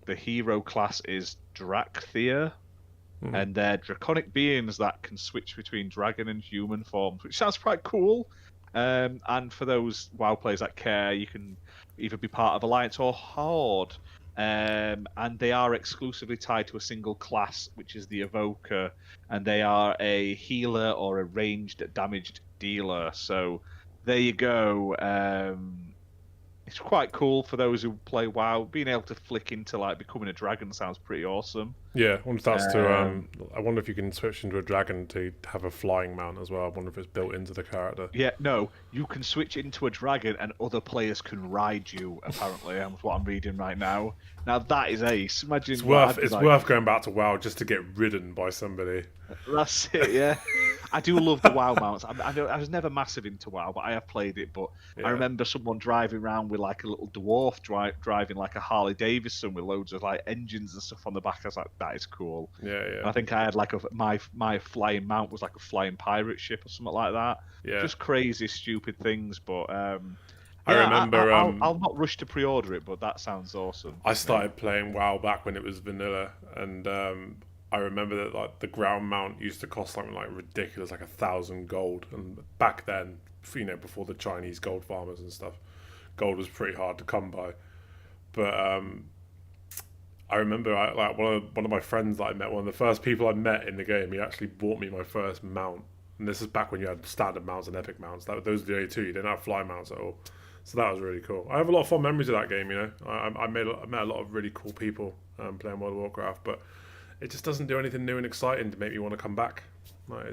D: the hero class is Drakthea, and they're draconic beings that can switch between dragon and human forms, which sounds quite cool. And for those WoW players that care, you can either be part of Alliance or Horde. And they are exclusively tied to a single class, which is the Evoker, and they are a healer or a ranged damaged dealer. So there you go. It's quite cool for those who play WoW. Being able to flick into like becoming a dragon sounds pretty awesome.
A: Yeah, I wonder if that's to. I wonder if you can switch into a dragon to have a flying mount as well. I wonder if it's built into the character.
D: Yeah, no, you can switch into a dragon and other players can ride you. Apparently, that's what I'm reading right now. Now that is ace. Imagine
A: It's worth going back to WoW just to get ridden by somebody.
D: That's it, yeah. I do love the WoW mounts. I was never massive into WoW, but I have played it. But
A: Yeah.
D: I remember someone driving around with like a little dwarf driving like a Harley Davidson with loads of like engines and stuff on the back. I was like, that is cool.
A: Yeah.
D: And I think I had like my flying mount was like a flying pirate ship or something like that.
A: Yeah.
D: Just crazy, stupid things. But
A: I remember.
D: I'll not rush to pre-order it, but that sounds awesome.
A: I started playing WoW back when it was vanilla, and I remember that like the ground mount used to cost something like ridiculous, like 1,000 gold. And back then, before the Chinese gold farmers and stuff, gold was pretty hard to come by. But I remember like one of my friends that I met, one of the first people I met in the game, he actually bought me my first mount. And this is back when you had standard mounts and epic mounts. Those were the only two. You didn't have fly mounts at all. So that was really cool. I have a lot of fond memories of that game. I met a lot of really cool people playing World of Warcraft, but it just doesn't do anything new and exciting to make me want to come back. Like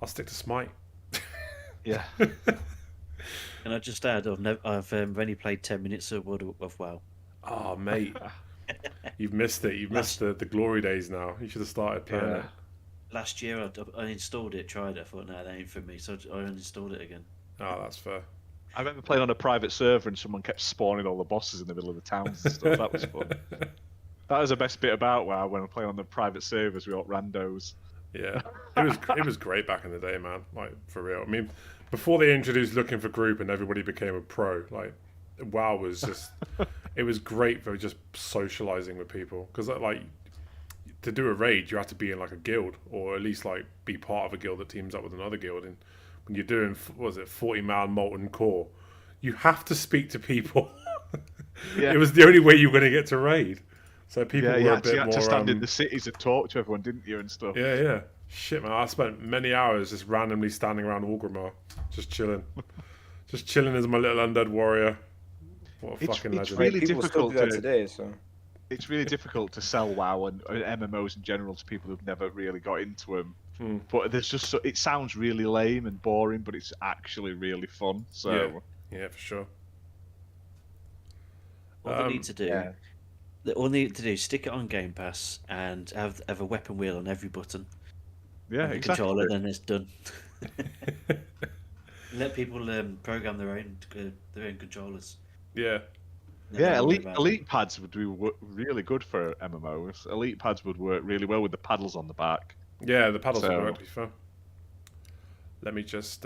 A: I'll stick to Smite.
D: Yeah.
C: Can I just add, I've only played 10 minutes of World of WoW.
A: Oh, mate. You've missed it. You've missed the glory days now. You should have started playing it.
C: Last year I installed it, tried it, I thought, no, that ain't for me, so I uninstalled it again.
A: Oh, that's fair.
D: I remember playing on a private server and someone kept spawning all the bosses in the middle of the towns and stuff. That was fun. That was the best bit about WoW, when I play on the private servers with all randos.
A: Yeah, it was great back in the day, man. Like, for real. I mean, before they introduced looking for group and everybody became a pro, like WoW was just it was great for just socializing with people, because like to do a raid you have to be in like a guild, or at least like be part of a guild that teams up with another guild. And when you're doing 40-man molten core, you have to speak to people.
D: Yeah.
A: It was the only way you were going to get to raid. So people were
D: you
A: a
D: had
A: bit more.
D: to stand in the cities and talk to everyone, didn't you, and stuff?
A: Yeah. Shit, man. I spent many hours just randomly standing around Orgrimmar, just chilling. Just chilling as my little undead warrior. What a fucking legend.
D: Really
B: people still
D: difficult
B: do that
D: to-
B: today, so
D: It's really difficult to sell WoW and MMOs in general to people who've never really got into them. But there's just it sounds really lame and boring, but it's actually really fun. So
A: Yeah, for sure.
C: All they need to do,
B: Yeah.
C: all they need to do is stick it on Game Pass and have a weapon wheel on every button.
D: Yeah,
C: And the
D: exactly.
C: controller, then it's done. Let people program their own controllers.
A: Yeah.
C: Then
D: Yeah,
C: don't worry about it.
D: elite pads would be really good for MMOs. Elite pads would work really well with the paddles on the back.
A: Yeah, the paddles
D: So-
A: will work, to be fair. Let me just...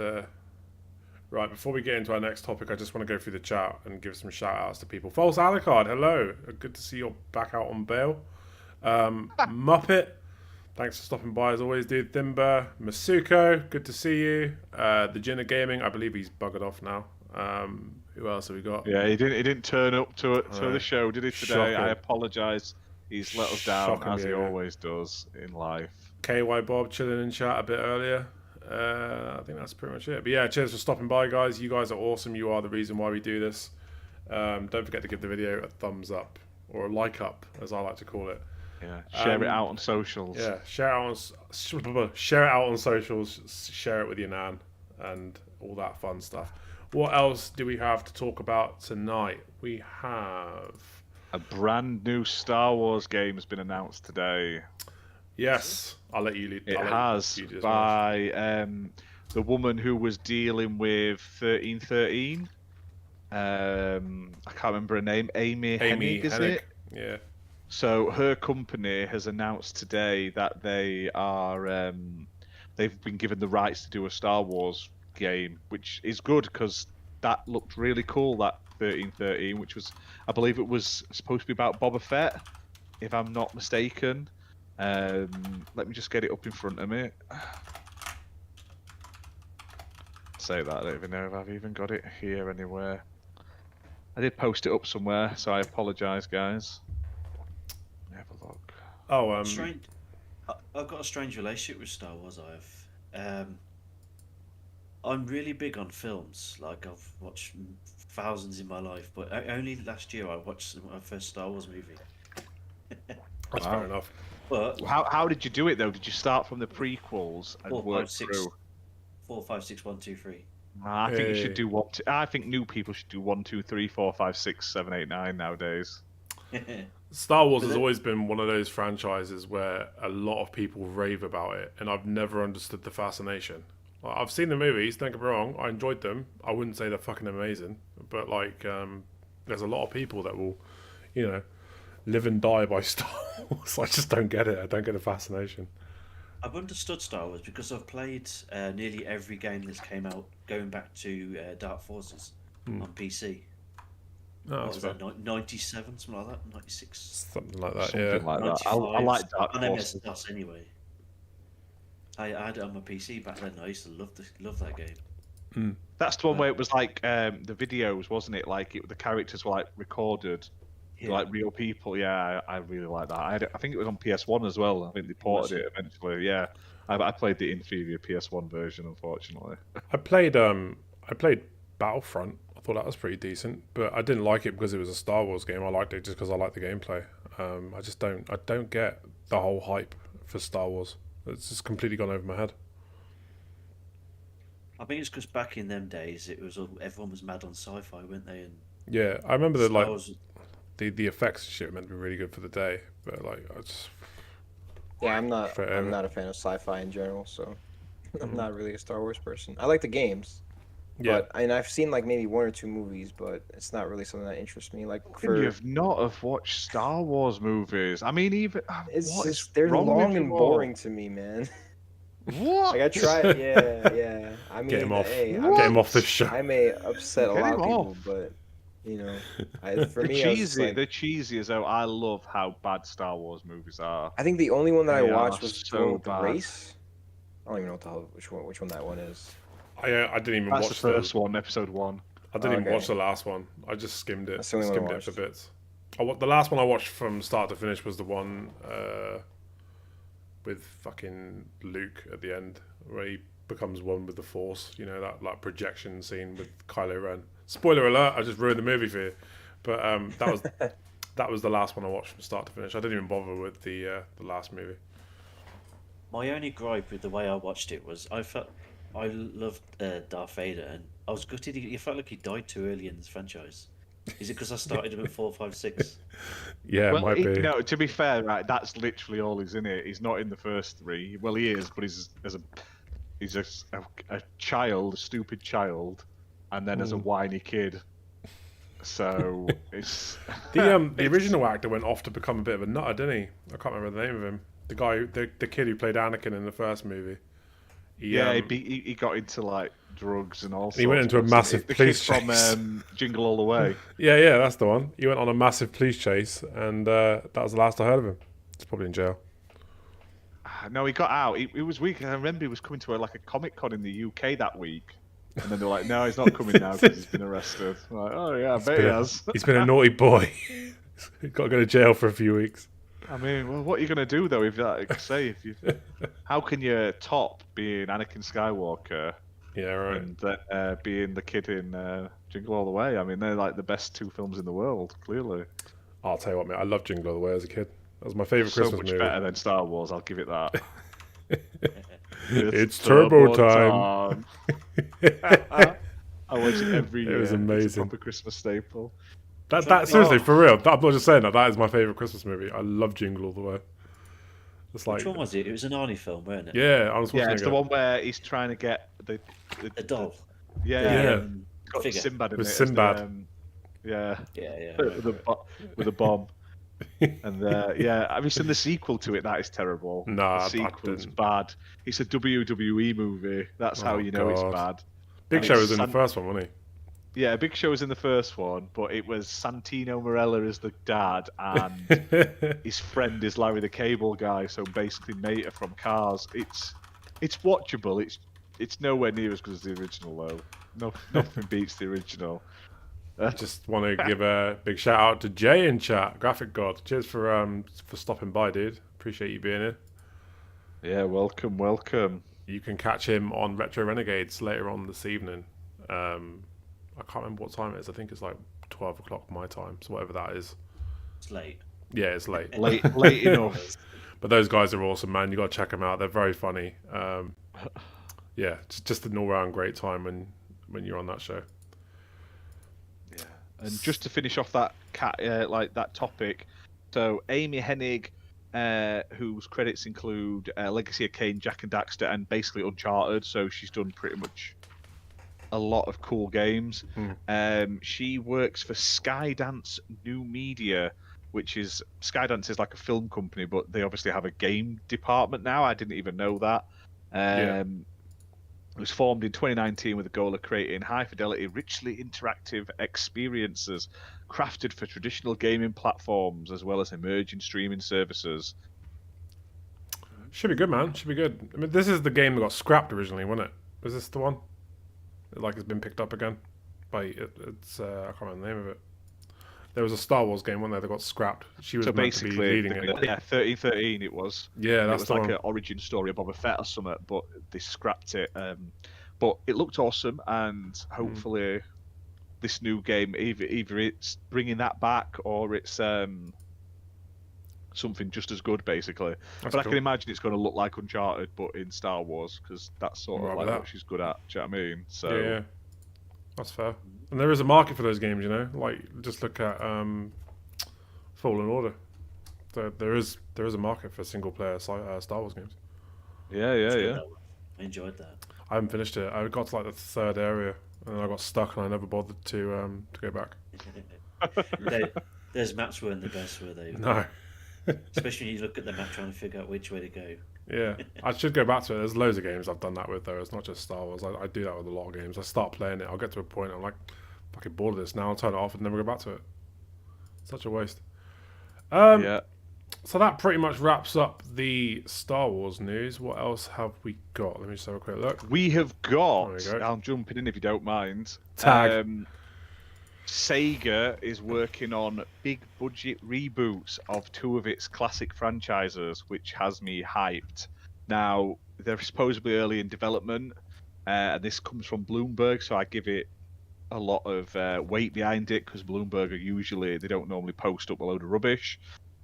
A: Right, before we get into our next topic, I just want to go through the chat and give some shout-outs to people. False Alucard, hello. Good to see you're back out on bail. Muppet, thanks for stopping by as always, dude. Thimber, Masuko, good to see you. The Jinner Gaming, I believe he's buggered off now. Who else have we got?
D: Yeah, he didn't turn up to
A: Alright.
D: the show, did he today?
A: Shocking.
D: I apologise. He's let us down
A: Shocking
D: as he
A: behaviour.
D: always does in life.
A: KY Bob chilling in chat a bit earlier. I think that's pretty much it. But yeah, cheers for stopping by, guys. You guys are awesome. You are the reason why we do this. Don't forget to give the video a thumbs up or a like up, as I like to call it.
D: Yeah, share it out on socials.
A: Yeah, share it out on socials. Share it with your nan and all that fun stuff. What else do we have to talk about tonight? We have
D: A brand new Star Wars game has been announced today.
A: yes. I'll let you lead.
D: It
A: I'll let
D: has
A: you do this one.
D: by the woman who was dealing with 1313. I can't remember her name. Amy Hennig, is
A: Hennig.
D: it?
A: Yeah.
D: So her company has announced today that they are they've been given the rights to do a Star Wars game, which is good because that looked really cool. That 1313, which was, I believe it was supposed to be about Boba Fett, if I'm not mistaken. Let me just get it up in front of me. Say that, I don't even know if I've even got it here anywhere. I did post it up somewhere, so I apologise, guys. Let me have a look.
A: Oh,
C: Strange. I've got a strange relationship with Star Wars. I'm really big on films. Like I've watched thousands in my life, but only last year I watched my first Star Wars movie.
A: that's
D: Wow.
A: fair enough.
C: But
D: How did you do it though? Did you start from the prequels and
C: 4,
D: work
C: 5, 6,
D: through?
C: 4, 5, 6, 1, 2, 3.
D: I think you
A: Hey.
D: should do one. I think new people should do 1, 2, 3, 4, 5, 6, 7, 8, 9 nowadays.
A: Star Wars
C: But
A: has
C: then-
A: always been one of those franchises where a lot of people rave about it, and I've never understood the fascination. Like, I've seen the movies, don't get me wrong, I enjoyed them. I wouldn't say they're fucking amazing, but like, there's a lot of people that will, live and die by Star Wars. I just don't get it. I don't get the fascination.
C: I've understood Star Wars because I've played nearly every game that's came out going back to Dark Forces on PC.
A: No,
C: What
A: that's
C: was
A: fair.
C: that, 97, something like that? 96?
A: Something like that,
D: Something
A: yeah.
D: like that.
C: 95?
D: I like Dark
C: On
D: Forces.
C: MS-DOS anyway. I had it on my PC back then. I used to love that game.
D: That's the one where it was like the videos, wasn't it? Like the characters were like recorded,
C: Yeah.
D: like real people. Yeah, I really like that. I think it was on PS1 as well. I think they ported it eventually. Yeah, I played the inferior PS1 version, unfortunately.
A: I played Battlefront. I thought that was pretty decent, but I didn't like it because it was a Star Wars game. I liked it just because I liked the gameplay. I don't get the whole hype for Star Wars. It's just completely gone over my head.
C: I think it's because back in them days, everyone was mad on sci-fi, weren't they? And
A: Yeah, I remember
C: Star Wars,
A: the effects and shit were meant to be really good for the day, but like I just
B: Yeah, I'm not
A: Fair.
B: a fan of sci-fi in general, so I'm not really a Star Wars person. I like the games,
A: yeah.
B: but and I've seen like maybe 1 or 2 movies, but it's not really something that interests me. Like
D: You
B: for
D: have not have watched Star Wars movies. I mean, even
B: it's
D: what is
B: just they're
D: wrong with
B: long
D: you
B: and
D: all?
B: boring to me, man.
D: What?
B: Like I tried, yeah. I mean,
A: Get him off.
B: hey,
A: Get him off this show.
B: I may upset a
D: Get
B: lot
D: him
B: of people,
D: off.
B: but for
D: The
B: me, I was just
D: cheesy,
B: like,
D: the cheesy as though I love how bad Star Wars movies are.
B: I think the only one that I
D: They
B: watched
D: are
B: was
D: so
B: the one with the
D: bad.
B: race. I don't even know what the hell, which one that one is.
A: I didn't even
D: That's
A: watch
D: the first one, episode 1.
A: I didn't even
B: Okay.
A: watch the last one. I just skimmed it.
B: That's the only one I
A: Skimmed it for
B: watched.
A: bits. The last one I watched from start to finish was the one with fucking Luke at the end, where he becomes one with the Force. You know, that like projection scene with Kylo Ren. Spoiler alert! I just ruined the movie for you. But that was the last one I watched from start to finish. I didn't even bother with the last movie.
C: my only gripe with the way I watched it was I loved Darth Vader, and I was gutted. He felt like he died too early in this franchise. Is it because I started him at 4, 5, 6?
A: Yeah, it
D: Well,
A: might be.
D: no, to be fair, right, that's literally all he's in it. He's not in the first 3. Well, he is, but he's a child, a stupid child, and then as a whiny kid. So it's
A: The original actor went off to become a bit of a nutter, didn't he? I can't remember the name of him. The guy, the kid who played Anakin in the first movie. He
D: got into like drugs and all.
A: He went into a massive police chase
D: from Jingle All the Way.
A: Yeah, that's the one. He went on a massive police chase, and that was the last I heard of him. He's probably in jail.
D: No, he got out. It was weak. I remember he was coming to a Comic Con in the UK that week, and then they're like, "No, he's not coming now because he's been arrested." I'm like, oh yeah, I bet he has.
A: He's been a naughty boy. He's got to go to jail for a few weeks.
D: I mean, well, what are you going to do though if how can you top being Anakin Skywalker?
A: Yeah, right.
D: And being the kid in Jingle All the Way. I mean, they're like the best 2 films in the world, clearly.
A: I'll tell you what, mate. I loved Jingle All the Way as a kid. That was my favourite
D: So
A: Christmas
D: much
A: movie.
D: better than Star Wars, I'll give it that.
A: It's turbo time.
D: I watch it every year.
A: It was amazing.
D: It's a proper Christmas staple.
A: That seriously, for real. I'm not just saying that. That is my favourite Christmas movie. I love Jingle All the Way. It's like,
C: Which one was it? It was an Arnie film, wasn't it?
A: yeah, I was watching
D: It's the one where he's trying to get the
C: doll.
A: Yeah.
D: Got
C: Figure.
D: Sinbad in
A: With
D: it.
A: Sinbad.
C: Yeah.
D: with a bomb. And have you seen the sequel to it? That is terrible.
A: Nah,
D: the sequel's
A: didn't.
D: bad. It's a WWE movie. That's how you know it's
A: God.
D: bad.
A: Big
D: And
A: Show
D: it's
A: was in the first one, wasn't
D: Yeah, Big Show was in the first one, but it was Santino Marella as the dad, and
A: he?
D: his friend is Larry the Cable Guy. So basically, Mater from Cars. It's watchable. It's nowhere near as good as the original though. Nothing beats the original.
A: Just want to give a big shout out to Jay in chat, Graphic God. Cheers for stopping by, dude. Appreciate you being here.
D: Yeah, welcome.
A: You can catch him on Retro Renegades later on this evening. I can't remember what time it is. I think it's like 12 o'clock my time, so whatever that is.
C: It's late.
A: Yeah, it's late.
D: Late enough.
A: But those guys are awesome, man. You got to check them out. They're very funny. Yeah, it's just an all-round great time when you're on that show.
D: Yeah, and just to finish off that that topic, so Amy Hennig, whose credits include Legacy of Kain, Jak and Daxter, and basically Uncharted. So she's done pretty much a lot of cool games. She works for Skydance New Media, which is Skydance is like a film company, but they obviously have a game department now. I didn't even know that. It was formed in 2019 with the goal of creating high-fidelity, richly interactive experiences crafted for traditional gaming platforms as well as emerging streaming services.
A: Should be good, man. Should be good. I mean, this is the game that got scrapped originally, wasn't it? Was this the one? Like it's been picked up again by it's I can't remember the name of it. There was a Star Wars game, wasn't there, that got scrapped. She was
D: So
A: meant to be
D: basically,
A: leading it.
D: 1313 it was.
A: Yeah, that's
D: it was
A: the
D: like
A: one.
D: an origin story of Boba Fett or something, but they scrapped it. But it looked awesome, and hopefully this new game, either it's bringing that back or it's something just as good, basically.
A: That's
D: but I
A: cool.
D: can imagine it's going to look like Uncharted, but in Star Wars, because that's sort
A: Right
D: of
A: with
D: like
A: that.
D: what she's good at. Do you know what I mean? So
A: Yeah, that's fair. And there is a market for those games, you know. Like just look at Fallen Order. There is a market for single player Star Wars games.
D: yeah.
C: I enjoyed that.
A: I haven't finished it. I got to like the third area and then I got stuck and I never bothered to go back.
C: Those maps weren't the best, were they?
A: No.
C: Especially when you look at the map trying to figure out which way to go.
A: Yeah, I should go back to it. There's loads of games I've done that with though. It's not just Star Wars. I do that with a lot of games. I start playing it, I'll get to a point, I'm like, fucking bored of this now. I'll turn it off and never go back to it. Such a waste.
D: Yeah.
A: So that pretty much wraps up the Star Wars news. What else have we got? Let me just have a quick look.
D: We have got.
A: There we go.
D: I'm jumping in if you don't mind.
A: Tag.
D: Sega is working on big budget reboots of 2 of its classic franchises, which has me hyped. Now, they're supposedly early in development, and this comes from Bloomberg, so I give it a lot of weight behind it, because Bloomberg they don't normally post up a load of rubbish.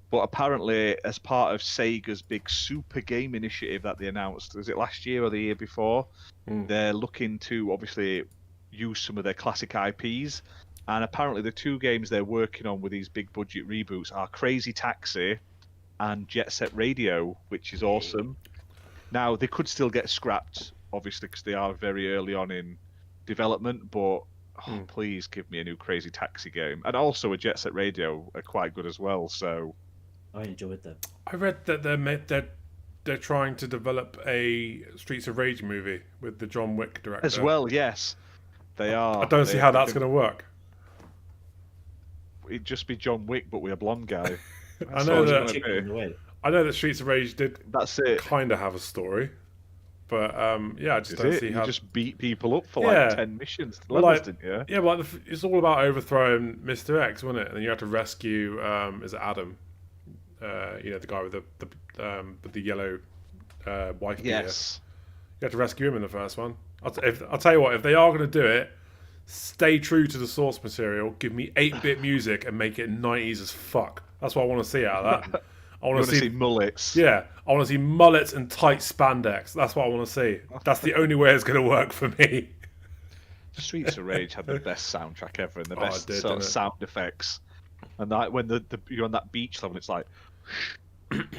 D: But apparently, as part of Sega's big super game initiative that they announced, was it last year or the year before? They're looking to obviously use some of their classic IPs And apparently the two games they're working on with these big budget reboots are Crazy Taxi and Jet Set Radio, which is awesome. Now, they could still get scrapped, obviously, because they are very early on in development, but please give me a new Crazy Taxi game. And also a Jet Set Radio are quite good as well, so...
C: I enjoyed them.
A: I read that they're trying to develop a Streets of Rage movie with the John Wick director.
D: As well, yes. They are.
A: I don't see how that's going to work.
D: It'd just be John Wick, but with a blonde guy.
A: I know
C: I
A: that Streets of Rage did
D: That's it.
A: kind of have a story, but yeah, I just
D: Is
A: don't
D: it?
A: see
D: You
A: how.
D: just beat people up for
A: Yeah.
D: like 10 missions.
A: Well,
D: Levels,
A: like-
D: didn't you?
A: Yeah, but it's all about overthrowing Mr. X, wasn't it? And then you have to rescue. Is it Adam? The guy with the yellow wife beater.
D: Yes.
A: You have to rescue him in the first one. I'll tell you what, if they are going to do it, stay true to the source material. Give me 8-bit music and make it 90s as fuck. That's what I want to see out of that. I want to see
D: mullets.
A: Yeah, I want to see mullets and tight spandex. That's what I want to see. That's the only way it's going to work for me.
D: Streets of Rage had the best soundtrack ever and the best
A: it did,
D: sort of
A: didn't it?
D: sound effects. And that when you're on that beach level, it's like... Amazing.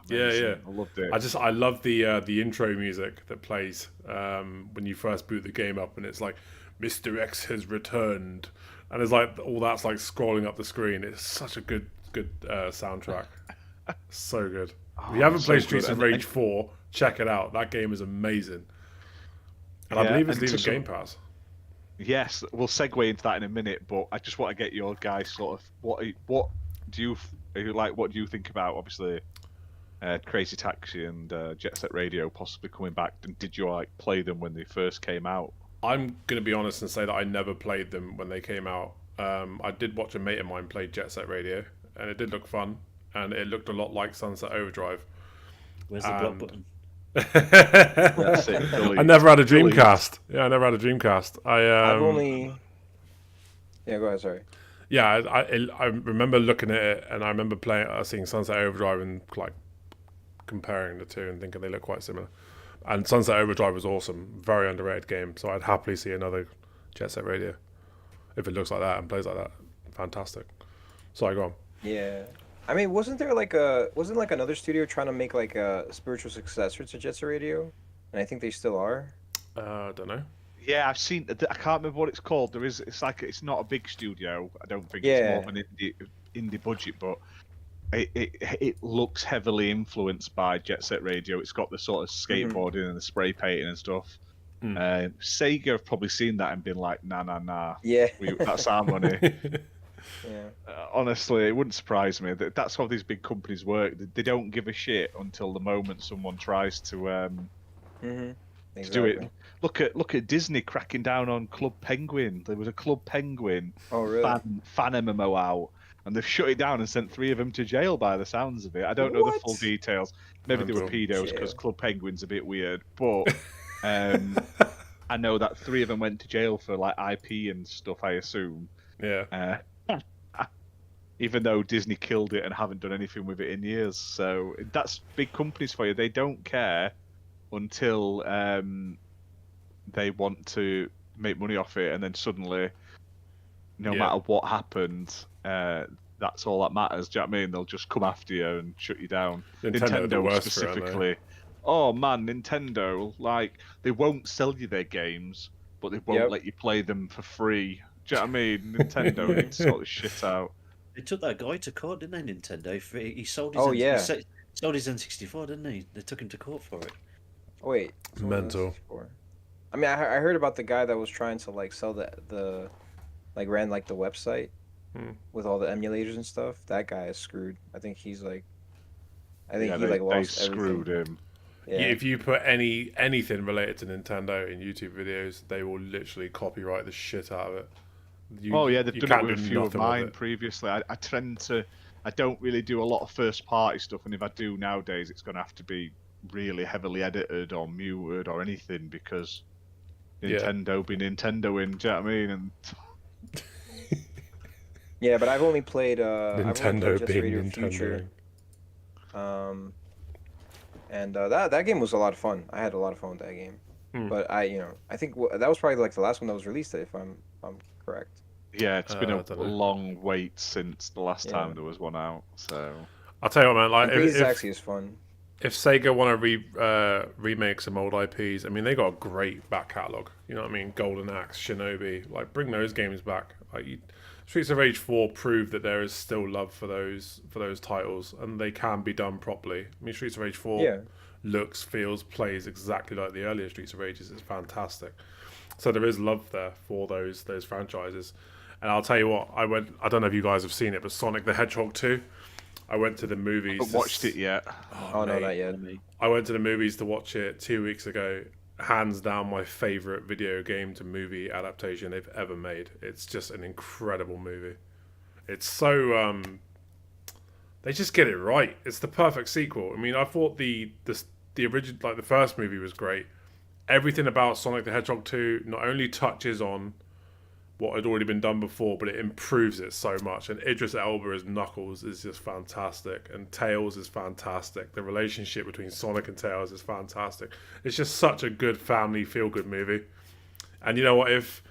A: Yeah.
D: I loved it.
A: I love the intro music that plays when you first boot the game up, and it's like Mr. X has returned, and it's like all that's like scrolling up the screen. It's such a good soundtrack. So good. If you haven't
D: so
A: played
D: good.
A: Streets of
D: And-
A: Rage 4, check it out. That game is amazing, and I
D: Yeah,
A: believe it's
D: and
A: leaving
D: to
A: Game Pass.
D: Yes, we'll segue into that in a minute, but I just want to get your guys sort of what do you think about obviously Crazy Taxi and Jet Set Radio possibly coming back? And did you like play them when they first came out?
A: I'm going to be honest and say that I never played them when they came out. I did watch a mate of mine play Jet Set Radio, and it did look fun, and it looked a lot like Sunset Overdrive.
C: Where's the block button?
D: That's it.
A: I never had a Dreamcast. Yeah, I never had a Dreamcast.
B: I've only. Yeah, go ahead. Sorry.
A: Yeah, I remember looking at it, and I remember seeing Sunset Overdrive and like comparing the two and thinking they look quite similar. And Sunset Overdrive was awesome, very underrated game. So I'd happily see another Jet Set Radio if it looks like that and plays like that. Fantastic. Sorry, go on.
B: Yeah. I mean, wasn't another studio trying to make like a spiritual successor to Jet Set Radio? And I think they still are.
A: I don't know.
D: Yeah, I've seen. I can't remember what it's called. It's not a big studio. I don't think
B: Yeah.
D: it's more of an indie budget, but it looks heavily influenced by Jet Set Radio. It's got the sort of skateboarding and the spray painting and stuff. Sega have probably seen that and been like, nah.
B: Yeah.
D: That's our money.
B: Yeah.
D: Honestly, it wouldn't surprise me. That's how these big companies work. They don't give a shit until the moment someone tries to do it. Look at Disney cracking down on Club Penguin. There was a Club Penguin
B: Oh, really?
D: fan MMO out, and they've shut it down and sent 3 of them to jail by the sounds of it. I don't know the full
B: What?
D: details. Maybe they were
A: Mental.
D: pedos because
B: Jail.
D: Club Penguin's a bit weird, but I know that 3 of them went to jail for like IP and stuff, I assume.
A: Yeah.
D: Even though Disney killed it and haven't done anything with it in years. So that's big companies for you. They don't care until they want to make money off it, and then suddenly, no matter what happened, that's all that matters. Do you know what I mean? They'll just come after you and shut you down.
A: Nintendo are the
D: Nintendo
A: worst for it, aren't they?
D: specifically. Oh man, Nintendo, like, they won't sell you their games, but they won't
B: Yep.
D: let you play them for free. Do you know what I mean? Nintendo needs to sort of shit out.
C: They took that guy to court, didn't they, Nintendo? He sold
B: Oh, yeah.
C: he sold his N64, didn't he? They took him to court for it.
B: Oh, wait. so what
A: Mental.
B: was this for? I mean, I heard about the guy that was trying to like sell the like ran like the website with all the emulators and stuff. That guy is screwed. I think he's like. I think he
D: they
B: lost
D: screwed
B: everything.
D: him.
B: Yeah.
A: If you put anything related to Nintendo in YouTube videos, they will literally copyright the shit out of it. They've
D: Done it
A: can't
D: with a
A: do
D: few of
A: nothing with
D: mine
A: it.
D: previously. I don't really do a lot of first party stuff, and if I do nowadays, it's going to have to be really heavily edited or muted or anything because Nintendo be Nintendoing. Do you know what I mean? And
B: Yeah, but I've only played
A: Nintendo
B: Jet Set
A: being
B: Radio
A: Nintendo.
B: Future. And that game was a lot of fun. I had a lot of fun with that game. But I think that was probably like the last one that was released, if I'm correct.
D: Yeah, it's been a
A: I dunno.
D: long wait since the last
B: Yeah.
D: time there was one out. So
A: I'll tell you what, man. Like,
B: Breeze actually is fun.
A: if Sega want to remake some old IPs, I mean, they got a great back catalog. You know what I mean? Golden Axe, Shinobi, like bring those games back. Streets of Rage 4 proved that there is still love for those titles, and they can be done properly. I mean, Streets of Rage 4
B: Yeah.
A: looks, feels, plays exactly like the earlier Streets of Rages. It's fantastic. So there is love there for those franchises. And I'll tell you what, I don't know if you guys have seen it, but Sonic the Hedgehog 2. I went to the movies.
D: I haven't watched it yet.
B: Oh, no,
A: mate.
B: not yet.
A: I went to the movies to watch it 2 weeks ago. Hands down, my favorite video game to movie adaptation they've ever made. It's just an incredible movie. It's so they just get it right. It's the perfect sequel. I mean, I thought the original, like the first movie, was great. Everything about Sonic the Hedgehog 2 not only touches on what had already been done before, but it improves it so much. And Idris Elba as Knuckles is just fantastic, and Tails is fantastic. The relationship between Sonic and Tails is fantastic. It's just such a good family feel-good movie. And you know what? If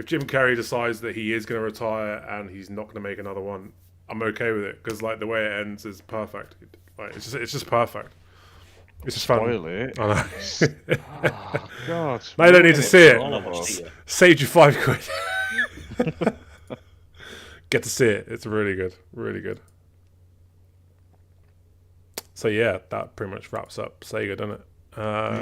A: Jim Carrey decides that he is going to retire and he's not going to make another one, I'm okay with it, because like the way it ends is perfect. Like, it's just perfect. It's just fun.
D: Spoil it.
A: I know.
D: Oh, God.
A: No, you don't need to see it.
C: All I watched it.
A: Saved you £5. Get to see it. It's really good. Really good. So yeah, that pretty much wraps up Sega, doesn't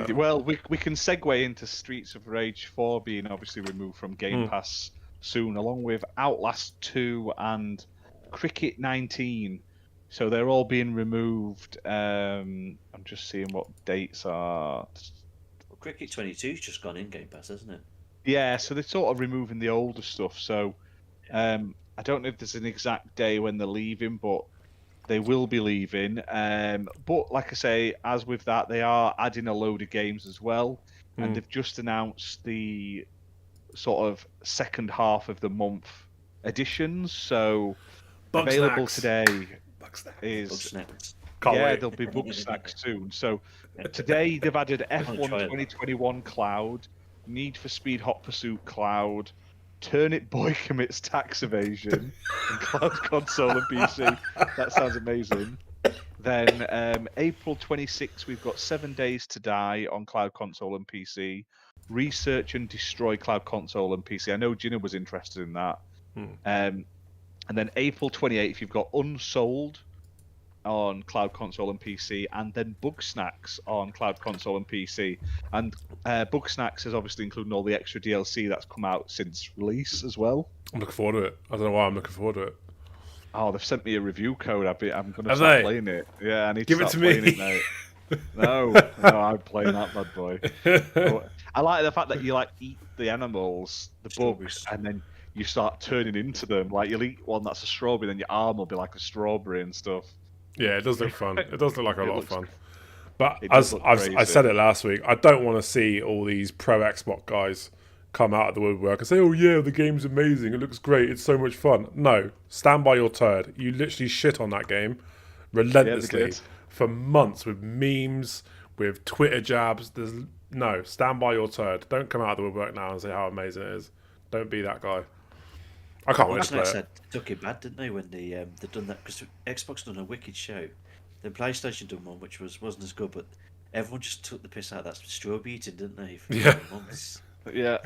A: it?
D: Well, we can segue into Streets of Rage 4 being obviously removed from Game Pass soon, along with Outlast 2 and Cricket 19. So they're all being removed. I'm just seeing what dates are.
C: Well, Cricket 22's just gone in Game Pass, hasn't it?
D: Yeah, so they're sort of removing the older stuff. So I don't know if there's an exact day when they're leaving, but they will be leaving. But like I say, as with that, they are adding a load of games as well. And they've just announced the sort of second half of the month editions. So
A: Bug
D: available
A: Snacks.
D: today
C: Bug
D: is...
C: Snacks.
A: Can't
D: yeah,
A: wait.
D: there'll be book snacks soon. So today they've added F1
C: try it.
D: 2021 Cloud, Need for Speed Hot Pursuit Cloud, Turnip Boy Commits Tax Evasion, and Cloud Console and PC. That sounds amazing. Then April 26th, we've got 7 Days to Die on Cloud Console and PC. Research and Destroy Cloud Console and PC. I know Gina was interested in that. And then April 28th, you've got Unsold on Cloud Console and PC, and then Bug Snacks on Cloud Console and PC. And Bug Snacks is obviously including all the extra DLC that's come out since release as well.
A: I'm looking forward to it. I don't know why I'm looking forward to it.
D: Oh, they've sent me a review code. I'm going to
A: Have
D: start
A: they?
D: playing it. Yeah, I need
A: Give
D: to
A: it
D: start
A: to me.
D: playing it, mate. No, I'm playing that bad boy. But I like the fact that you like eat the animals, the bugs, and then you start turning into them. Like you'll eat one that's a strawberry, then your arm will be like a strawberry and stuff.
A: Yeah, it does look fun. It does look like a lot of
D: looks-
A: fun. But
D: it
A: as
D: does look
A: I
D: crazy.
A: said it last week, I don't want to see all these pro Xbox guys come out of the woodwork and say, "Oh yeah, the game's amazing. It looks great. It's so much fun." No, stand by your turd. You literally shit on that game relentlessly
D: did.
A: for months with memes, with Twitter jabs. No, stand by your turd. Don't come out of the woodwork now and say how amazing it is. Don't be that guy. I can't wait to play
C: Bug
A: it.
C: Snacks took it bad, didn't they, when they done that? Because Xbox done a wicked show. Then PlayStation done one which wasn't as good, but everyone just took the piss out of that strawberry eating, didn't they? For
A: Yeah.
C: months.
D: Yeah.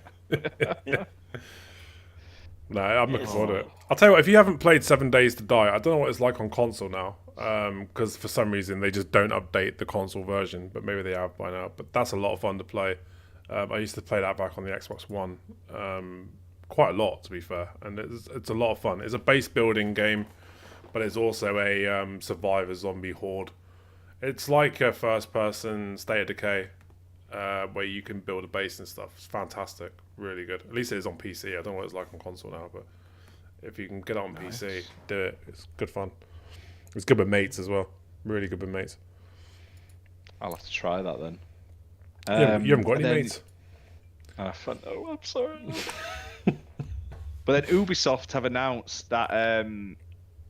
A: No, I'm looking forward to it. I'll tell you what, if you haven't played 7 Days to Die, I don't know what it's like on console now, because for some reason they just don't update the console version, but maybe they have by now. But that's a lot of fun to play. I used to play that back on the Xbox One quite a lot, to be fair, and it's a lot of fun. It's a base building game, but it's also a survivor zombie horde. It's like a first-person State of Decay, where you can build a base and stuff. It's fantastic, really good. At least it is on PC. I don't know what it's like on console now, but if you can get it on PC, do it. It's good fun. It's good with mates as well. Really good with mates.
D: I'll have to try that then.
A: You haven't got any
D: and then-
A: mates?
D: No, I'm sorry. But then Ubisoft have announced that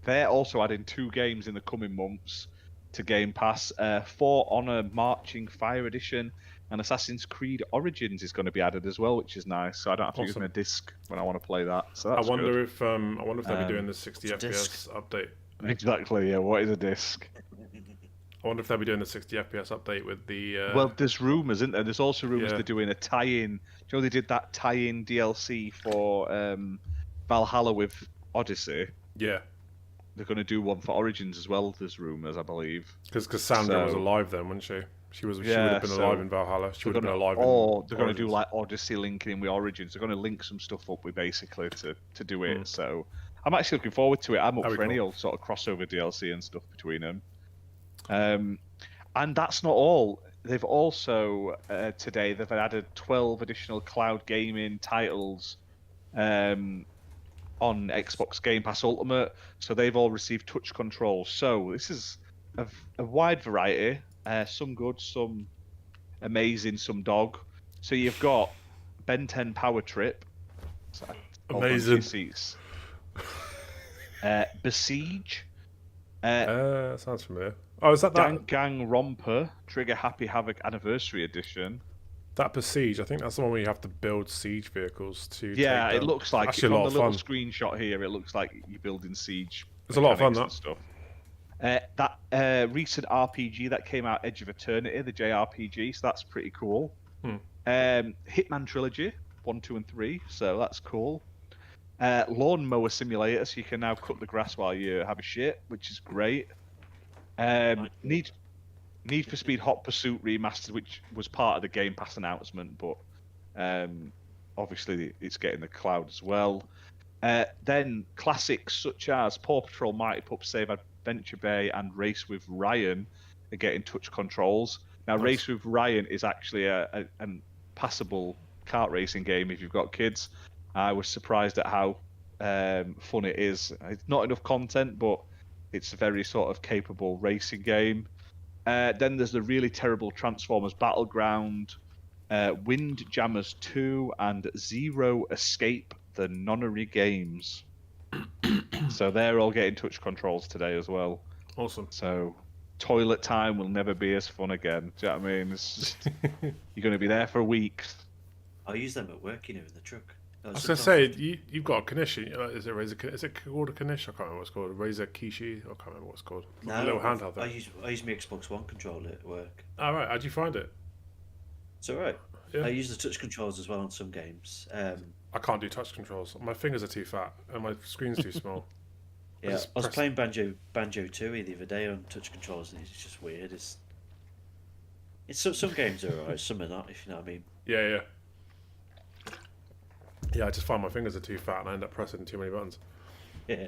D: they're also adding 2 games in the coming months. to Game Pass. For Honor Marching Fire Edition and Assassin's Creed Origins is going to be added as well, which is nice. So I don't have to use my disc when I want to play that. So that's
A: I wonder
D: good.
A: if they'll be doing the 60 FPS update.
D: Exactly. Yeah. What is a disc?
A: I wonder if they'll be doing the 60 FPS update with the.
D: Well, there's rumours, isn't there? There's also rumours
A: Yeah.
D: they're doing a tie-in. Do you know they did that tie-in DLC for Valhalla with Odyssey?
A: Yeah,
D: They're going to do one for Origins as well. There's rumours, I believe.
A: because Sandra was alive then, wasn't she? She would have been alive in Valhalla. She would have been alive.
D: Or they're going to do like Odyssey linking in with Origins. They're going to link some stuff up with basically to do it. So I'm actually looking forward to it. I'm up for any old sort of crossover DLC and stuff between them. And that's not all. They've also today they've added 12 additional cloud gaming titles on Xbox Game Pass Ultimate. So they've all received touch controls. So this is a wide variety. Some good, some amazing, some dog. So you've got Ben 10 Power Trip.
A: Amazing.
D: Seats. Besiege.
A: Sounds familiar. Oh, is that
D: Gang Romper Trigger Happy Havoc Anniversary Edition?
A: That Besiege? I think that's the one where you have to build siege vehicles to.
D: Yeah,
A: take
D: it looks like
A: actually
D: it.
A: a lot
D: On
A: of
D: the little
A: fun.
D: screenshot here, it looks like you're building siege.
A: It's a lot of fun.
D: That stuff. That recent RPG that came out, Edge of Eternity, the JRPG, so that's pretty cool. Hitman Trilogy 1, 2, and 3, so that's cool. Lawnmower Simulator, so you can now cut the grass while you have a shit, which is great. Need for Speed Hot Pursuit Remastered, which was part of the Game Pass announcement, but obviously it's getting the cloud as well. Then classics such as Paw Patrol, Mighty Pup, Save Adventure Bay, and Race with Ryan are getting touch controls. Now, Race with Ryan is actually a passable kart racing game if you've got kids. I was surprised at how fun it is. It's not enough content, but it's a very sort of capable racing game. Then there's the really terrible Transformers Battleground, Windjammers 2, and Zero Escape, the Nonary Games. So they're all getting touch controls today as well.
A: Awesome.
D: So toilet time will never be as fun again. Do you know what I mean? It's just, you're going to be there for weeks.
C: I use them at work, in the truck.
A: I was going to say, you've got a Kanish. Is it called a Kanish? I can't remember what it's called. Razer Kishi? I can't remember what it's called.
C: No,
A: a little handheld
C: I
A: thing.
C: use my Xbox One controller at work.
A: All right. How'd you find it?
C: It's alright.
A: Yeah.
C: I use the touch controls as well on some games.
A: I can't do touch controls. My fingers are too fat and my screen's too small.
C: I was playing Banjo Tooie the other day on touch controls, and it's just weird. It's some games are alright, some are not. If you know what I mean.
A: Yeah. Yeah, I just find my fingers are too fat and I end up pressing too many buttons.
C: Yeah.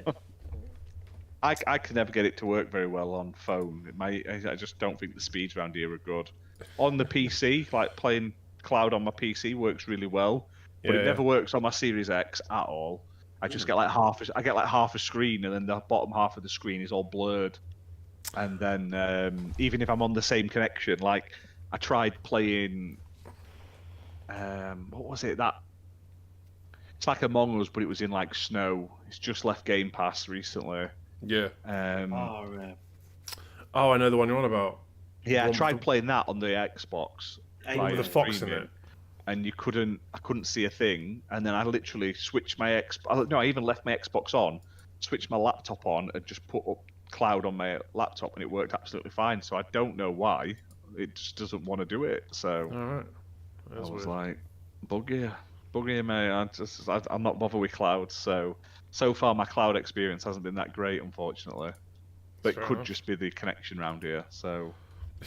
D: I can never get it to work very well on phone. I just don't think the speeds around here are good. On the PC, like playing cloud on my PC works really well, but it never works on my Series X at all. I just get like half a screen, and then the bottom half of the screen is all blurred. And then even if I'm on the same connection, like I tried playing, what was it? It's like Among Us, but it was in like snow. It's just left Game Pass recently.
A: Yeah.
C: Oh,
A: I know the one you're on about.
D: Yeah, I tried playing that on the Xbox.
A: With the fox in it.
D: And I couldn't see a thing. And then I literally switched my I even left my Xbox on, switched my laptop on, and just put up cloud on my laptop, and it worked absolutely fine. So I don't know why. It just doesn't want to do it. So
A: All right.
D: I was like, buggy, mate. I'm not bothered with cloud. So far my cloud experience hasn't been that great, unfortunately. But it could just be the connection around here. So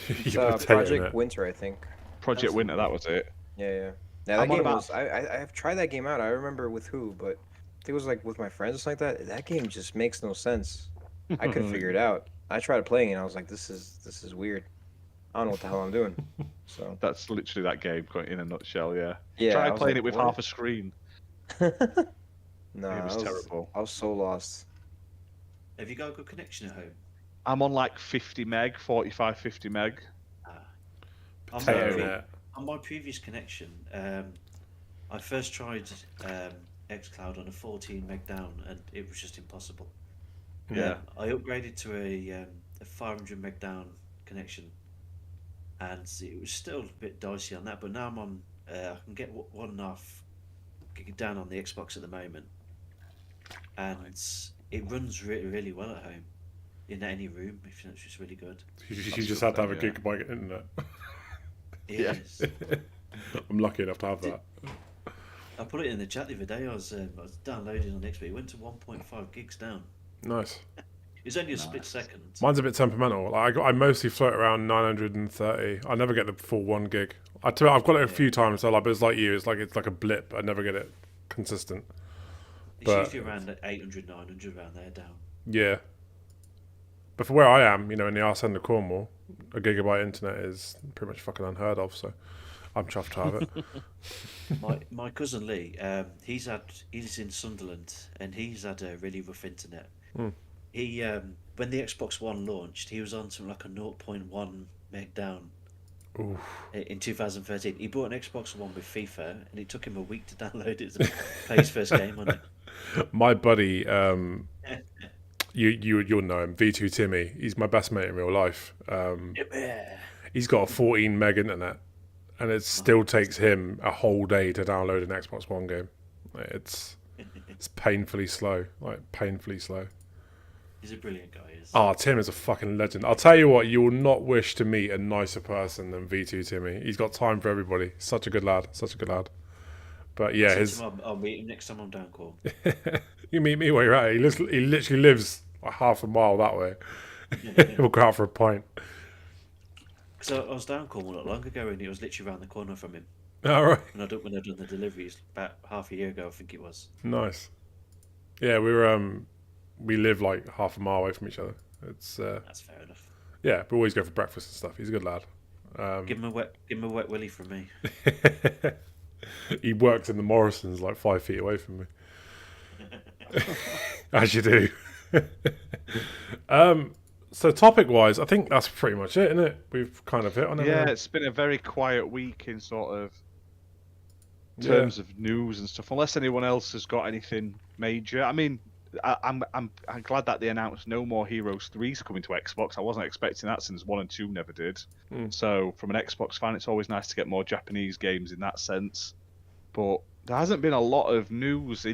B: It's Project Winter, I think.
D: Project Winter, that was it.
B: Yeah. That game was. I've tried that game out. I remember with who, but I think it was like with my friends or something like that. That game just makes no sense. I couldn't figure it out. I tried playing it, and I was like, this is weird. I don't know what the hell I'm doing. So
D: that's literally that game in a nutshell. Yeah.
B: Yeah.
D: Try playing it with half a screen.
B: No,
D: it was terrible.
B: I was so lost.
C: have you got a good connection at home?
D: I'm on like 50 meg, 45, 50 meg.
C: On my previous connection, I first tried xCloud on a 14 meg down, and it was just impossible.
D: Yeah.
C: I upgraded to a a 500 meg down connection, and it was still a bit dicey on that. But now I'm on. I can get 1.5 gig down on the Xbox at the moment, and it runs really, really well at home in any room. If it's just really good.
A: You just have to have a gigabyte internet.
C: Yes.
A: I'm lucky enough to have that.
C: I put it in the chat the other day. I was downloading on XP. It went to 1.5 gigs down.
A: Nice.
C: It was only a split second.
A: Mine's a bit temperamental. I mostly float around 930. I never get the full 1 gig. I've got it a few times. So but it's like you. It's like a blip. I never get it consistent.
C: It's usually around 800, 900 around there down.
A: Yeah. But for where I am, in the arse end of Cornwall, a gigabyte internet is pretty much fucking unheard of. So I'm chuffed to have it.
C: My cousin Lee, he's in Sunderland, and he's had a really rough internet. He when the Xbox One launched, he was on something like a 0.1 meg down.
A: Oof. In
C: 2013. He bought an Xbox One with FIFA, and it took him a week to download it to play his first game on it.
A: My buddy, you'll know him, V2 Timmy. He's my best mate in real life. He's got a 14 meg internet, and it still takes him a whole day to download an Xbox One game. It's painfully slow, painfully slow.
C: He's a brilliant guy.
A: Tim is a fucking legend. I'll tell you what, you will not wish to meet a nicer person than V2 Timmy. He's got time for everybody. Such a good lad. But yeah,
C: I'll meet him next time I'm down call.
A: You meet me where you're at. He literally lives half a mile that way. We'll go out for a pint.
C: Because I was down Cornwall not long ago, and it was literally around the corner from him.
A: All right.
C: When I'd done the deliveries about half a year ago, I think it was.
A: Nice. Yeah, we live like half a mile away from each other.
C: That's fair enough.
A: Yeah, we always go for breakfast and stuff. He's a good lad.
C: Give him a wet willy from me.
A: He works in the Morrisons, like 5 feet away from me. As you do. So topic-wise, I think that's pretty much it, isn't it? We've kind of hit on it.
D: Yeah, it's been a very quiet week in sort of terms of news and stuff. Unless anyone else has got anything major. I mean, I'm glad that they announced no more Heroes 3's coming to Xbox. I wasn't expecting that since 1 and 2 never did. So from an Xbox fan, it's always nice to get more Japanese games in that sense. But there hasn't been a lot of news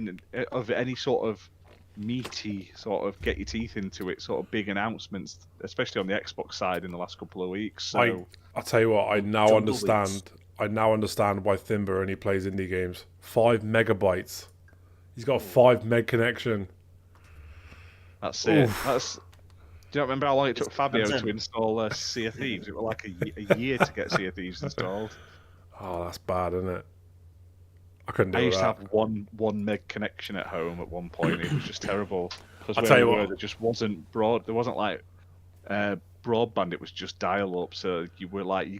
D: of any sort of meaty sort of get your teeth into it sort of big announcements, especially on the Xbox side in the last couple of weeks. So
A: I'll tell you what, I now understand why Thimber only plays indie games. 5 megabytes. He's got a 5 meg connection.
D: That's it. Do you remember how long it took Fabio to install Sea of Thieves? It was like a year to get Sea of Thieves installed.
A: Oh, that's bad, isn't it? I couldn't do that.
D: I used to have one meg connection at home at one point. It was just terrible. Because
A: I'll tell you what,
D: there just wasn't there wasn't like broadband. It was just dial-up. So you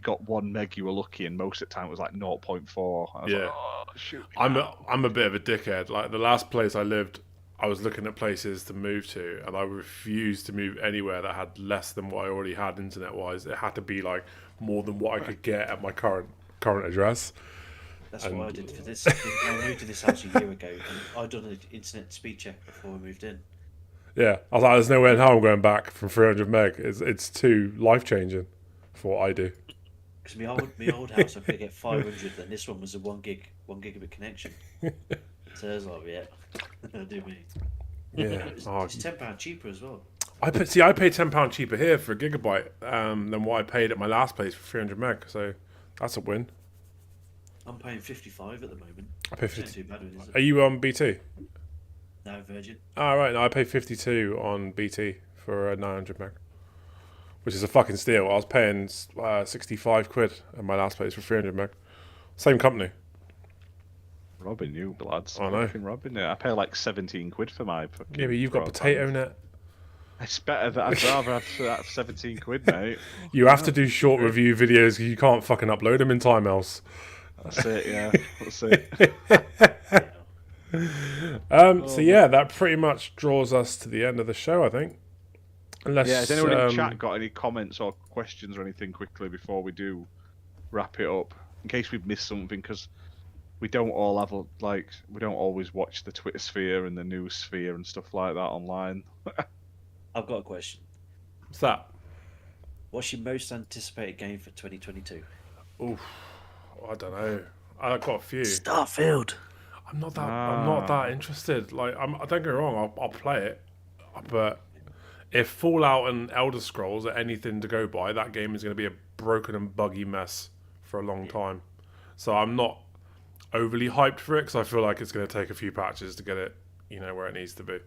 D: got 1 meg, you were lucky, and most of the time it was like 0.4.
A: Yeah.
D: Like, oh, shoot.
A: I'm a bit of a dickhead. Like the last place I lived, I was looking at places to move to, and I refused to move anywhere that had less than what I already had internet-wise. It had to be like more than what I could get at my current address.
C: That's what I did for this. I moved to this house a year ago, and I'd done an internet speed check before I moved in.
A: Yeah, I was like, there's no way in hell I'm going back from 300 meg. It's too life-changing for what I do.
C: Because my old house, I could get 500, and this one was a 1 gigabit connection. So I was like, yeah, I do me.
A: Yeah,
C: It's £10 cheaper as well.
A: I paid £10 cheaper here for a gigabyte than what I paid at my last place for 300 meg. So that's a win.
C: I'm paying 55 at the moment.
A: I pay 50.
C: Not too bad, is it?
A: Are you on BT?
C: No, Virgin.
A: Right. No, I pay 52 on BT for 900 meg, which is a fucking steal. I was paying 65 quid at my last place for 300 meg. Same company.
D: Robbing you, lads.
A: I know.
D: Robbing it. I pay like 17 quid for my fucking...
A: Yeah, but you've got potato net.
D: It's better that I'd rather have 17 quid, mate.
A: You have to do short review videos because you can't fucking upload them in time else.
D: That's it, yeah. That's it.
A: So yeah, that pretty much draws us to the end of the show, I think. Unless,
D: has anyone in the chat got any comments or questions or anything quickly before we do wrap it up? In case we've missed something, because we don't all have we don't always watch the Twitter sphere and the news sphere and stuff like that online.
C: I've got a question.
A: What's that?
C: What's your most anticipated game for 2022?
A: Oof, I don't know. I've got a few.
C: Starfield.
A: I'm not that interested. Like, don't get me wrong. I'll play it, but if Fallout and Elder Scrolls are anything to go by, that game is going to be a broken and buggy mess for a long time. So I'm not overly hyped for it because I feel like it's going to take a few patches to get it, where it needs to be.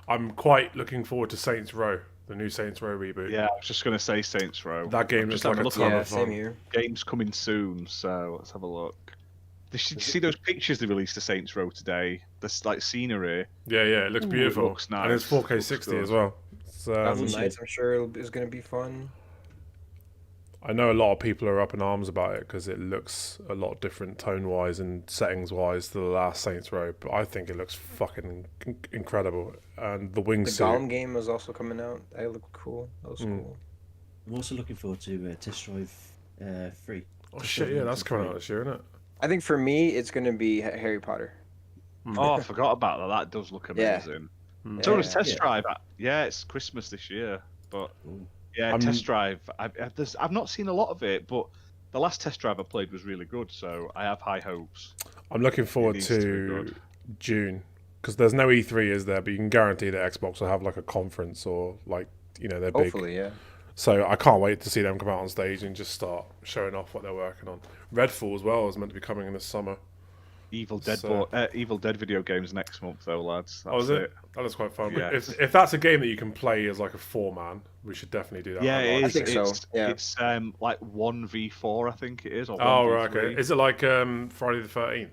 A: I'm quite looking forward to Saints Row, the new Saints Row reboot.
D: Yeah, I was just going to say Saints Row.
A: That game looks like a ton of fun.
B: Same here.
D: Game's coming soon, so let's have a look. Did you see those pictures they released of Saints Row today? This like scenery.
A: Yeah, it looks beautiful.
D: It looks nice.
A: And it's 4K 60 as well. So,
B: Gotham Knights, I'm sure is going to be fun.
A: I know a lot of people are up in arms about it because it looks a lot different tone-wise and settings-wise to the last Saints Row, but I think it looks fucking incredible. And the wingsuit.
B: The Gollum game was also coming out. That looked cool. That was cool.
C: I'm also looking forward to Test Drive 3.
A: Oh shit, yeah, that's coming out this year, isn't it?
B: I think for me, it's going to be Harry Potter.
D: Oh, I forgot about that. That does look amazing. So does Test Drive. Yeah, it's Christmas this year, but Test Drive. I've not seen a lot of it, but the last Test Drive I played was really good, so I have high hopes.
A: I'm looking forward to June because there's no E3, is there? But you can guarantee that Xbox will have like a conference or like they're big.
B: Hopefully, yeah.
A: So I can't wait to see them come out on stage and just start showing off what they're working on. Redfall as well is meant to be coming in this summer.
D: Evil Dead video games next month though, lads.
A: That's it? That looks quite fun.
D: Yeah.
A: If that's a game that you can play as like a 4-man, we should definitely do that.
D: Yeah, it is.
B: I think so. Yeah.
D: It's like 1v4, I think it is. Or
A: oh,
D: 1v3.
A: right, okay. Is it like Friday the 13th?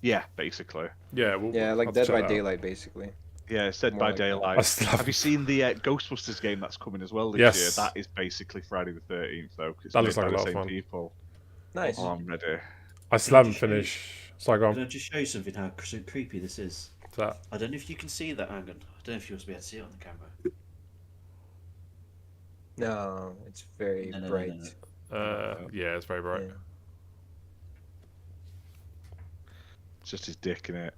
D: Yeah, basically.
A: Yeah,
B: like Dead by Daylight, basically.
D: Yeah, it's Dead by Daylight. Have you seen the Ghostbusters game that's coming as well this year? That is basically Friday the 13th, though. Cause it's
A: that looks
D: made
A: like
D: by
A: a lot
D: the
A: of
D: same
A: fun.
D: people.
B: Nice.
D: Oh, I'm ready.
A: I still haven't finished. Sorry, go on.
C: Can I just show you something how creepy this is?
A: What's that?
C: I don't know if you can see that, hang on. I don't know if you'll be able to see it on the camera.
B: No, it's very bright.
A: Yeah, it's very bright.
B: Yeah.
D: It's just his dick in it.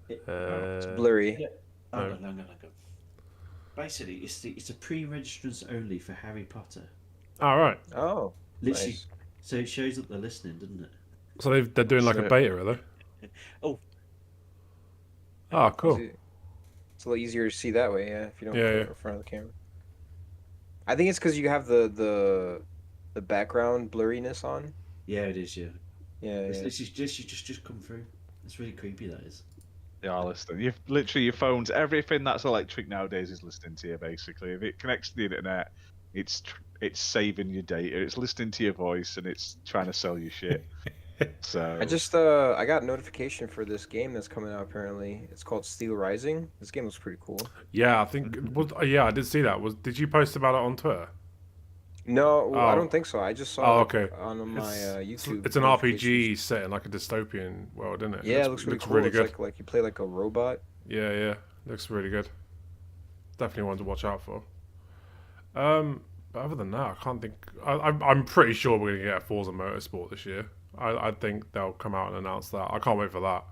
B: It's blurry.
C: Yeah. Hang on. Basically, it's a pre-registrants only for Harry Potter.
A: All right.
B: Oh,
C: Literally.
B: nice.
C: So it shows that they're listening, doesn't it?
A: So they're doing like a beta, are they?
C: Oh.
A: Oh, cool.
B: It's a little easier to see that way, yeah. If you don't put it in front of the camera. I think it's because you have the background blurriness on.
C: Yeah, it is. Yeah.
B: Yeah.
C: This is just come through. It's really creepy. That is.
D: Yeah, listen. You've literally your phones. Everything that's electric nowadays is listening to you. Basically, if it connects to the internet, it's saving your data. It's listening to your voice and it's trying to sell you shit. So
B: I got notification for this game that's coming out. Apparently, it's called Steel Rising. This game looks pretty cool.
A: Yeah, I think. I did see that. Did you post about it on Twitter?
B: No, I don't think so. I just saw
A: it
B: on my YouTube.
A: It's an RPG set in like a dystopian world, isn't it?
B: Yeah, it looks really cool.
A: Really
B: it's
A: good.
B: like you play like a robot.
A: Yeah, looks really good. Definitely one to watch out for. But other than that, I can't think. I'm pretty sure we're gonna get a Forza Motorsport this year. I think they'll come out and announce that. I can't wait for that.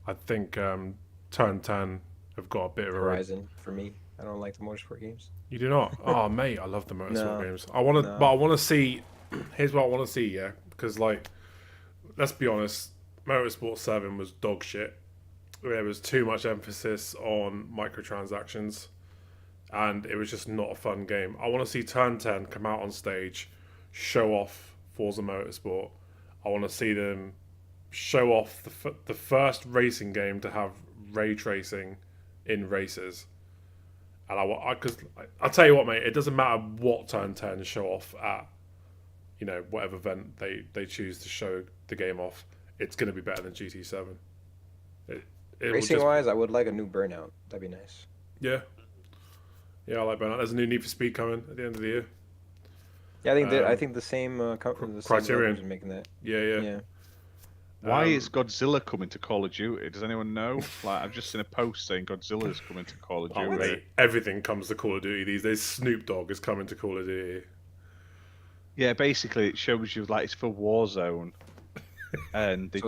A: I think Turn 10 have got a bit of a
B: Horizon for me. I don't like the motorsport games.
A: You do not? Oh, mate, I love the motorsport games. But I want to see. Here's what I want to see, yeah, because like, let's be honest, Motorsport 7 was dog shit. There was too much emphasis on microtransactions, and it was just not a fun game. I want to see Turn 10 come out on stage, show off Forza Motorsport. I want to see them show off the first racing game to have ray tracing in races. And because I'll tell you what, mate, it doesn't matter what Turn 10 show off at, whatever event they choose to show the game off, it's going to be better than GT7.
B: Racing-wise, I would like a new Burnout. That'd be nice.
A: Yeah, I like Burnout. There's a new Need for Speed coming at the end of the year.
B: Yeah, I think the same company,
A: Criterion
B: is making that.
A: Yeah.
D: Why is Godzilla coming to Call of Duty? Does anyone know? Like, I've just seen a post saying Godzilla is coming to Call of Duty.
A: Oh, mate, everything comes to Call of Duty these days. Snoop Dogg is coming to Call of Duty.
D: Yeah, basically it shows you like it's for Warzone, and they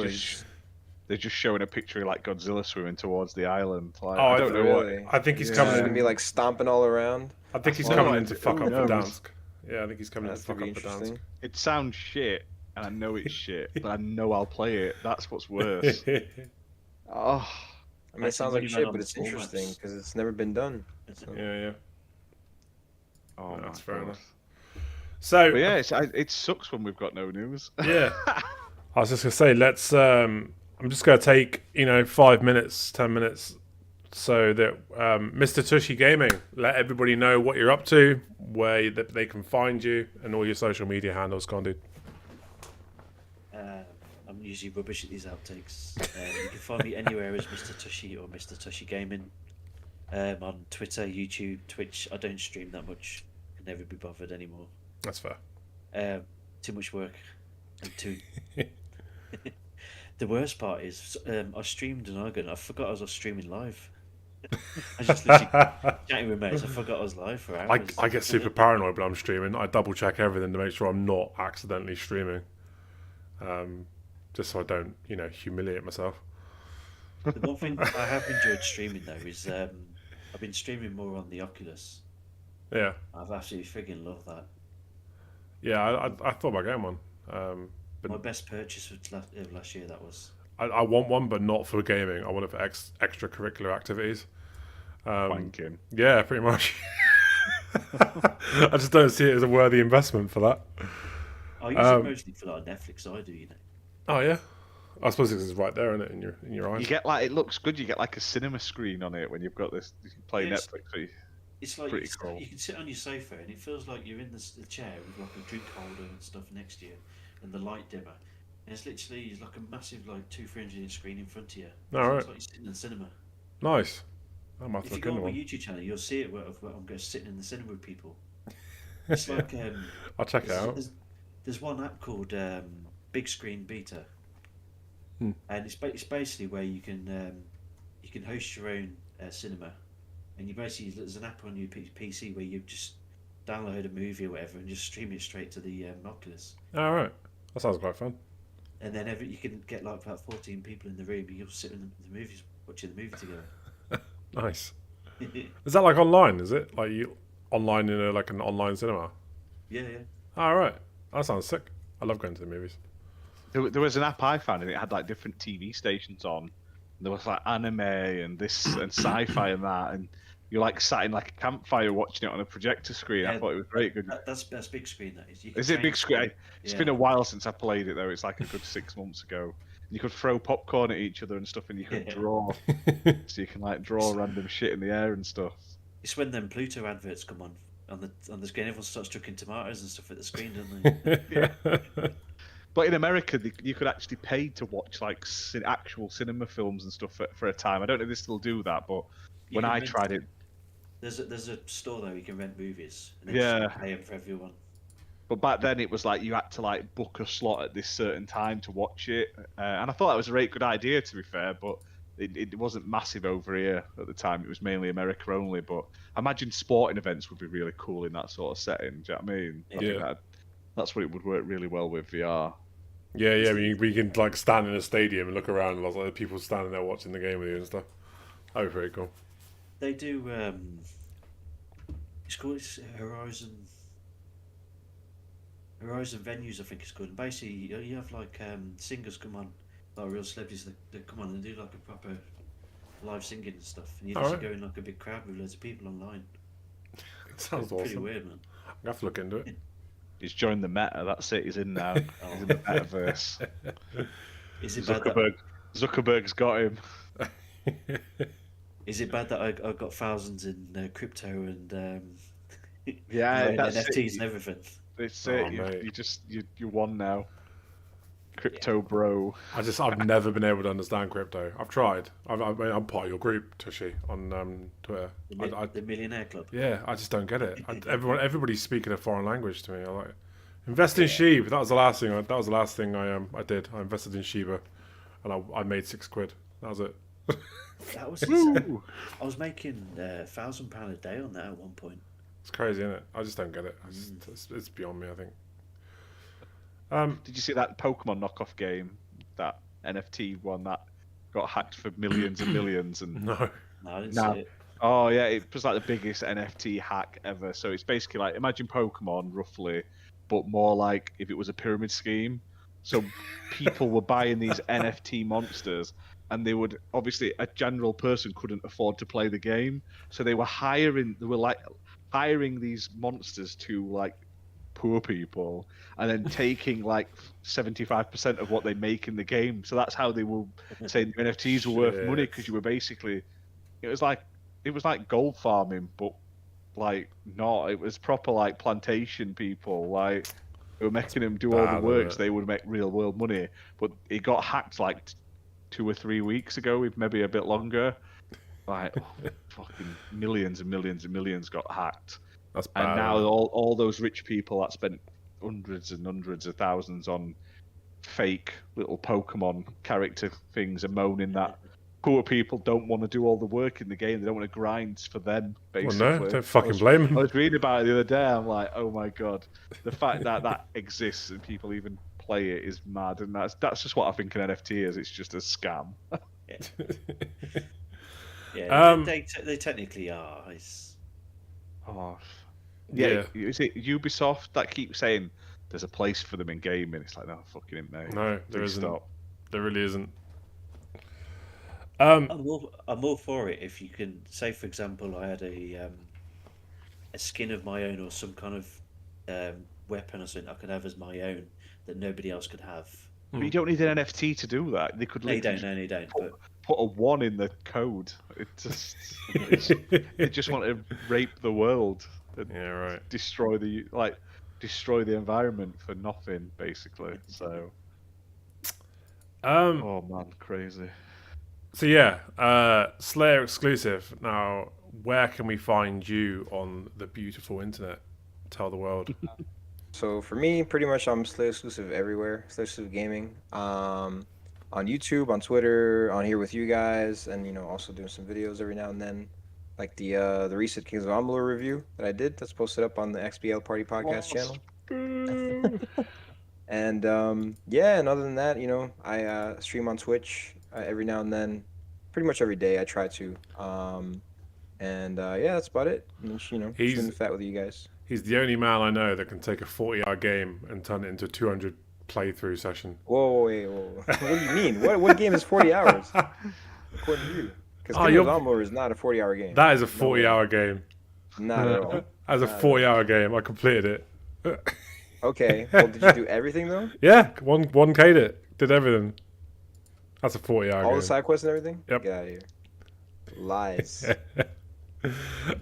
D: they're just showing a picture of like Godzilla swimming towards the island. Like,
A: Oh,
D: I don't know
B: really?
A: I think he's
B: It's
A: coming
B: just
A: in.
B: gonna be like stomping all around.
A: I think he's
D: That's
A: coming
D: what
A: in
D: I-
A: to fuck
D: who
A: up for
D: knows?
A: Dansk. Yeah, I think he's coming in to
B: That's
A: fuck
B: gonna
A: up
B: be
A: for Dansk.
B: interesting.
D: It sounds shit, and I know it's shit, but I know I'll play it. That's what's worse. Oh,
B: I mean, it sounds
C: when
B: like
C: you land
B: shit,
C: on
B: but
C: the
B: it's
C: small
B: interesting
C: maps.
B: because it's never been done. So.
A: Yeah.
D: oh
A: No, that's
D: my
A: fair
D: God.
A: enough. So
D: But yeah, it sucks when we've got no news.
A: yeah, I was just gonna say, let's. I'm just gonna take 5 minutes, 10 minutes, so that Mr. Tushi Gaming, let everybody know what you're up to, where that they can find you, and all your social media handles. Go on, dude.
C: I'm usually rubbish at these outtakes. You can find me anywhere as Mr. Tushi or Mr. Tushi Gaming. On Twitter, YouTube, Twitch. I don't stream that much. Can never be bothered anymore.
A: That's fair.
C: Too much work. And too. The worst part is I streamed an Argon. I forgot I was streaming live. I just literally chatting with mates. I forgot I was live for hours.
A: I get super paranoid when I'm streaming. I double check everything to make sure I'm not accidentally streaming, just so I don't humiliate myself.
C: The one thing I have enjoyed streaming though is I've been streaming more on the Oculus.
A: Yeah.
C: I've absolutely frigging loved that.
A: Yeah, I thought about getting one. But
C: My best purchase of last year that was.
A: I want one, but not for gaming. I want it for extracurricular activities.
D: Wanking.
A: Yeah, pretty much. I just don't see it as a worthy investment for that.
C: I use it mostly for like Netflix. I do,
A: Oh yeah, I suppose it's right there, isn't it, in your eyes?
D: You get like, it looks good. You get like a cinema screen on it when you've got this. You can play
C: Yes.
D: Netflix. So
C: It's like
D: Pretty cool.
C: you can sit on your sofa and it feels like you're in the chair with like a drink holder and stuff next to you, and the light dimmer. And it's literally like a massive like 200-300 inch screen in front of you.
A: All
C: So
A: right.
C: It's like you're sitting in the cinema.
A: Nice. I might
C: If you
A: look
C: go
A: into
C: on my
A: one.
C: YouTube channel, you'll see it where I'm going sitting in the cinema with people. It's like
A: I'll check it out.
C: There's one app called Big Screen Beta,
A: Hmm.
C: and it's basically where you can host your own cinema, and you basically there's an app on your PC where you just download a movie or whatever and just stream it straight to the Oculus,
A: All right, that sounds quite fun.
C: and then you can get like about 14 people in the room, and you'll sit in the movies watching the movie together.
A: Nice. Is that like online? Is it like you online in like an online cinema?
C: Yeah.
A: All right, that sounds sick. I love going to the movies.
D: there was an app I found and it had like different TV stations on. There was like anime and this and sci-fi and that, and you're like sat in like a campfire watching it on a projector screen. I
C: Yeah,
D: thought it was very good.
C: That's big screen. That is. You can
D: Is it big
C: change-
D: screen? It's
C: Yeah.
D: been a while since I played it though. It's like a good 6 months ago. You could throw popcorn at each other and stuff, and you could
C: Yeah.
D: draw. So you can like draw random shit in the air and stuff.
C: It's when them Pluto adverts come on the screen. Everyone starts chucking tomatoes and stuff at the screen, don't they?
D: But in America, you could actually pay to watch like actual cinema films and stuff for a time. I don't know if they still do that, but
C: You
D: when
C: can
D: I
C: rent-
D: tried it,
C: There's a store there you can rent movies. And then
D: Yeah.
C: just pay them for everyone.
D: but back then it was like you had to like book a slot at this certain time to watch it, and I thought that was a very good idea to be fair, but it wasn't massive over here at the time. It was mainly America only. But I imagine sporting events would be really cool in that sort of setting. Do you know what I mean? I think
A: Yeah.
D: that's what it would work really well with VR.
A: Yeah. We can like stand in a stadium and look around, and there's like people standing there watching the game with you and stuff. That'd be pretty cool.
C: They do. It's called Horizon Venues, I think it's called. And basically, you have like singers come on, like real celebrities. They come on and do like a proper live singing and stuff. And you just
A: Alright.
C: go in like a big crowd with loads of people online.
A: Sounds
C: It's pretty
A: awesome.
C: weird, man.
A: I have to look into it.
D: He's joined the meta. That's it. He's in now. He's in the metaverse.
C: Is it bad that
D: Zuckerberg's got him.
C: I got thousands in crypto and
D: Yeah,
C: like
D: that's
C: NFTs
D: it.
C: and everything?
D: It's
A: Oh,
D: it.
A: mate.
D: You won now. Crypto bro.
A: I've never been able to understand crypto. I've tried. I'm part of your group, Tushi, on Twitter.
C: The Millionaire Club.
A: Yeah, I just don't get it. Everybody's speaking a foreign language to me. I like invest in Shiba. That was the last thing. I did. I invested in Shiba, and I made £6. That was it.
C: That was
D: Woo!
C: I was making £1,000 a day on that at one point.
A: It's crazy, isn't it? I just don't get it. It's beyond me, I think.
D: Did you see that Pokemon knockoff game? That NFT one that got hacked for millions and millions, and
A: No.
C: No, I didn't
D: No.
C: see it.
D: oh yeah, it was like the biggest NFT hack ever. So it's basically like imagine Pokemon roughly, but more like if it was a pyramid scheme. So people were buying these NFT monsters, and they would obviously a general person couldn't afford to play the game, so they were hiring these monsters to like poor people, and then taking like 75% of what they make in the game. So that's how they were saying the NFTs were worth money,
A: Shit.
D: because you were basically it was like gold farming, but like not. It was proper like plantation people. Like they were making them do all
A: bad,
D: the work
A: isn't
D: so they would make real world money. But it got hacked like 2 or 3 weeks ago, maybe a bit longer. Like fucking millions and millions and millions got hacked.
A: That's bad.
D: And now
A: isn't it?
D: all those rich people that spent hundreds and hundreds of thousands on fake little Pokemon character things are moaning that poor people don't want to do all the work in the game. They don't want to grind for them,
A: Well,
D: basically.
A: no, don't fucking blame
D: I
A: him.
D: was reading about it the other day. I'm like, oh my god, the fact that that exists and people even play it is mad. And that's just what I think an NFT is. It's just a scam.
C: Yeah, they technically are. It's...
D: Oh,
A: Yeah.
D: Is it Ubisoft that keeps saying there's a place for them in gaming? It's like, no, fucking it, mate.
A: No, there
D: Please
A: isn't.
D: stop.
A: There really isn't.
C: I'm all for it if you can say, for example, I had a skin of my own or some kind of weapon or something I could have as my own that nobody else could have.
D: But you don't need an NFT to do that. They could
C: No, you
D: literally
C: don't. No, you don't. But
D: put a 1 in the code. It just they just want to rape the world and
A: Yeah, right.
D: destroy the environment for nothing, basically. So oh man, crazy.
A: So yeah, SlayerXClusive. Now, where can we find you on the beautiful internet? Tell the world.
B: So for me, pretty much I'm SlayerXClusive everywhere. SlayerXClusive Gaming. On YouTube, on Twitter, on here with you guys, and also doing some videos every now and then, like the recent Kings of Amalur review that I did. That's posted up on the XBL Party Podcast channel. And and other than that, I stream on Twitch every now and then, pretty much every day I try to. That's about it. And shooting the fat with you guys.
A: He's the only man I know that can take a 40-hour game and turn it into a 200 playthrough session.
B: Whoa. What do you mean? What game is 40 hours? According to you. Because Kingdom of Amalur is not a 40-hour game.
A: That is a 40-hour game.
B: Not at all.
A: That's a 40-hour game. I completed it.
B: Okay. Well, did you do everything, though?
A: Yeah, 1K'd it. Did everything. That's a 40-hour game.
B: All the side quests and everything?
A: Yep.
B: Get out of here. Lies.
A: Um,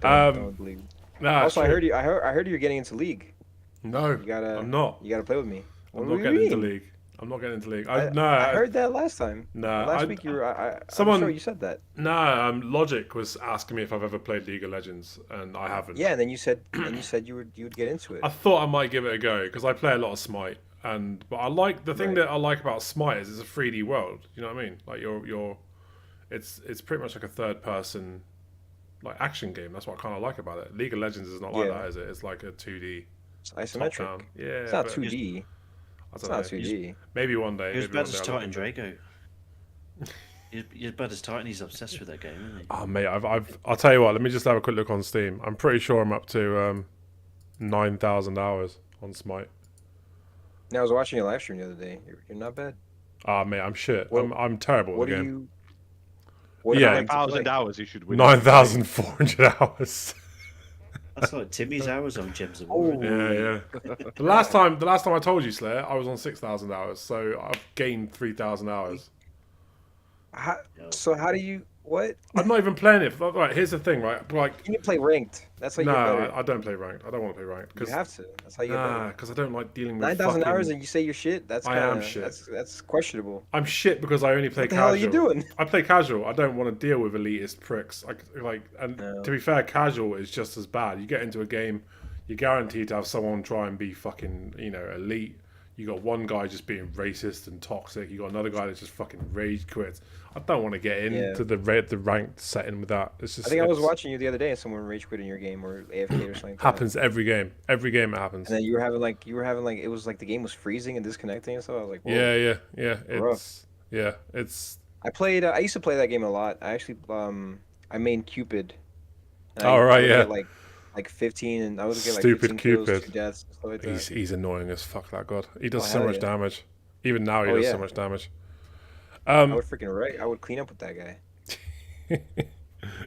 B: don't believe.
A: Nah,
B: Also, I
A: true.
B: heard you're getting into League.
A: No,
B: I'm
A: not.
B: You gotta play with me.
A: I'm
B: What
A: not
B: do you
A: getting into
B: mean?
A: League. I'm not getting into League.
B: I heard that last time. Last week you were. I'm sure you said that.
A: Logic was asking me if I've ever played League of Legends, and I haven't.
B: Yeah, and then you said you would get into it.
A: I thought I might give it a go because I play a lot of Smite, but I like the thing that I like about Smite is it's a 3D world. You know what I mean? Like it's pretty much like a third person, like action game. That's what I kind of like about it. League of Legends is not like that, is it? It's like a 2D.
B: It's isometric.
A: Top-down. Yeah,
B: It's not
A: but
B: 2D.
A: I
B: It's
A: don't
B: not
A: know.
B: 2D.
A: Maybe one day.
C: He was
A: maybe
C: bad
A: one
C: as
A: day I'll
C: Titan
A: look into it.
C: Drago. You're bad as Titan. He's obsessed with that game, isn't he?
A: Oh mate, I'll tell you what. Let me just have a quick look on Steam. I'm pretty sure I'm up to 9,000 hours on Smite.
B: Now I was watching your live stream the other day. You're not bad.
A: Ah mate, I'm shit.
B: What-
A: I'm terrible at
B: What
A: the
B: do
A: game.
B: you? What
A: Yeah.
B: do you like to
D: 1,000
B: play?
D: hours, you should win.
A: 9,400 hours.
C: That's like Timmy's hours on Gems of
B: Oh.
C: War.
A: Yeah. The last time I told you, Slayer, I was on 6,000 hours, so I've gained 3,000 hours.
B: So how do you? What?
A: I'm not even playing it. Right, here's the thing, right? Like,
B: You need to play ranked. That's how you
A: no,
B: get better.
A: I don't play ranked. I don't want to play ranked
B: You have to. That's how you get
A: nah,
B: better.
A: because I don't like dealing with
B: 9,000
A: fucking...
B: hours and you say you're shit. That's
A: I am
B: kinda,
A: shit.
B: That's questionable.
A: I'm shit because I only play
B: What the
A: casual.
B: hell are you doing?
A: I play casual. I don't want to deal with elitist pricks. And
B: No.
A: to be fair, casual is just as bad. You get into a game, you're guaranteed to have someone try and be fucking, elite. You got one guy just being racist and toxic. You got another guy that's just fucking rage quits. I don't want to get into the ranked setting with that. It's just.
B: I think I was watching you the other day and someone rage quit in your game or AFK or something.
A: Happens every game. Every game it happens.
B: And then you were having like it was like the game was freezing and disconnecting and stuff. I was like, whoa.
A: Yeah.
B: Rough.
A: It's.
B: I played. I used to play that game a lot. I actually I main Cupid. And
A: Oh, right,
B: I would
A: yeah.
B: get like 15, and I would get like
A: Stupid
B: 15 kills,
A: Cupid.
B: 2 deaths, and stuff like that.
A: He's annoying as fuck, that god. He does
B: Oh,
A: so
B: hell
A: much
B: yeah.
A: damage. Even now he
B: Oh,
A: does so
B: yeah.
A: much damage.
B: I would freaking wreck. I would clean up with that guy.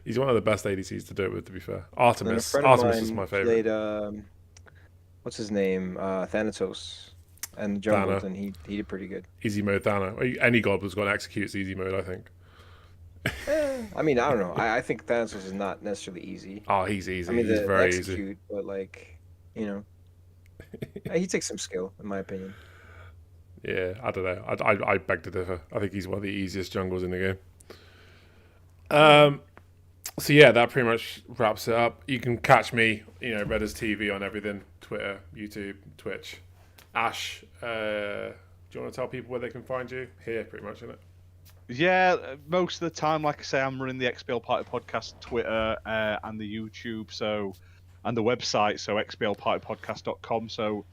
A: He's one of the best ADCs to do it with, to be fair.
B: And then a
A: Artemis.
B: friend of
A: Artemis is
B: mine
A: my favorite.
B: played what's his name? Thanatos and the jungles,
A: Thana.
B: and he did pretty good.
A: Easy mode Thana. Any god who's got an executes easy mode, I think.
B: I mean, I don't know. I think Thanatos is not necessarily easy.
A: Oh, he's easy.
B: I mean,
A: He's
B: the
A: very easy.
B: execute, but like, you know, he takes some skill, in my opinion.
A: Yeah, I don't know. I beg to differ. I think he's one of the easiest jungles in the game. So yeah, that pretty much wraps it up. You can catch me, ReddersTV on everything: Twitter, YouTube, Twitch. Ash, do you want to tell people where they can find you? Here, pretty much, isn't it?
D: Yeah, most of the time, like I say, I'm running the XBL Party Podcast Twitter and the YouTube, and the website, so xblpartypodcast.com. So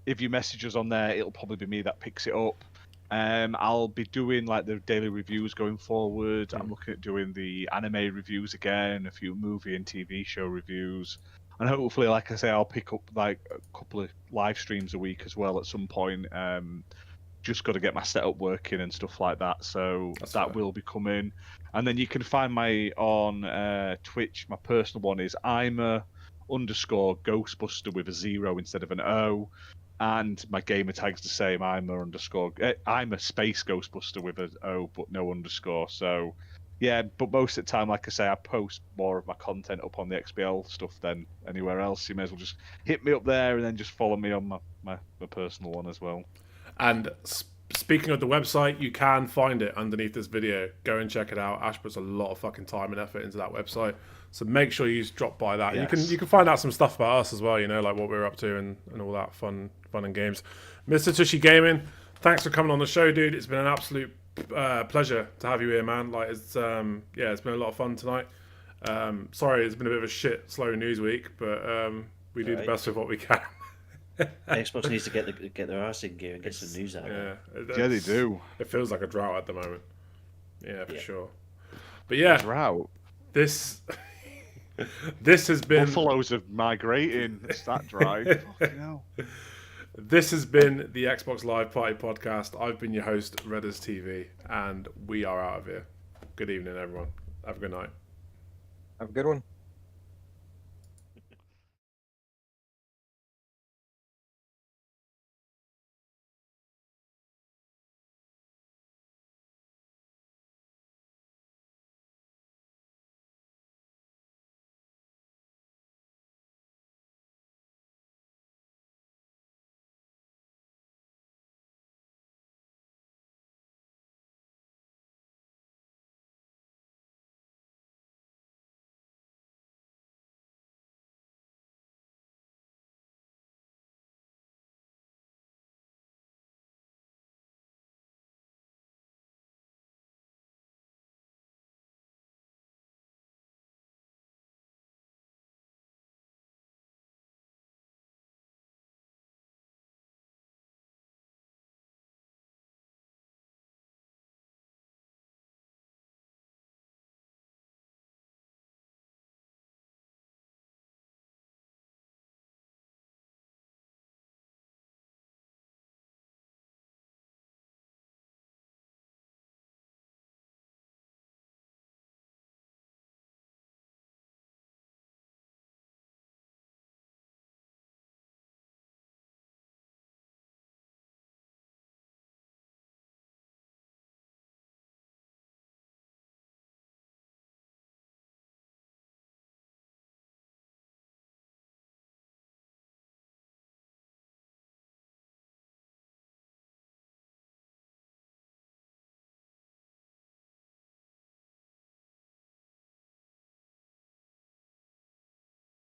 D: if you message us on there, it'll probably be me that picks it up. I'll be doing like the daily reviews going forward. I'm looking at doing the anime reviews again, a few movie and TV show reviews, and hopefully, like I say, I'll pick up like a couple of live streams a week as well at some point. Just got to get my setup working and stuff like that, so that will be coming. And then you can find my on Twitch. My personal one is _Ghostbuster with a 0 instead of an O. And my gamer tag's the same. I'm a space Ghostbuster with an O, but no underscore. So, yeah. But most of the time, like I say, I post more of my content up on the XBL stuff than anywhere else. You may as well just hit me up there and then just follow me on my personal one as well.
A: And speaking of the website, you can find it underneath this video. Go and check it out. Ash puts a lot of fucking time and effort into that website, so make sure you drop by that.
D: Yes.
A: You can find out some stuff about us as well. Like what we're up to and all that fun and games. Mr. Tushi Gaming, thanks for coming on the show, dude. It's been an absolute pleasure to have you here, man. Like it's it's been a lot of fun tonight. Sorry, it's been a bit of a slow news week, but we do the best with what we can.
C: Xbox needs to get their arse in gear and get some news out.
D: Yeah, they do.
A: It feels like a drought at the moment. Yeah, for sure. But yeah,
D: Drought.
A: This has been
D: Buffaloes are migrating. It's that dry. Fucking hell.
A: This has been the Xbox Live Party Podcast. I've been your host, ReddersTV, and we are out of here. Good evening, everyone. Have a good night.
B: Have a good one.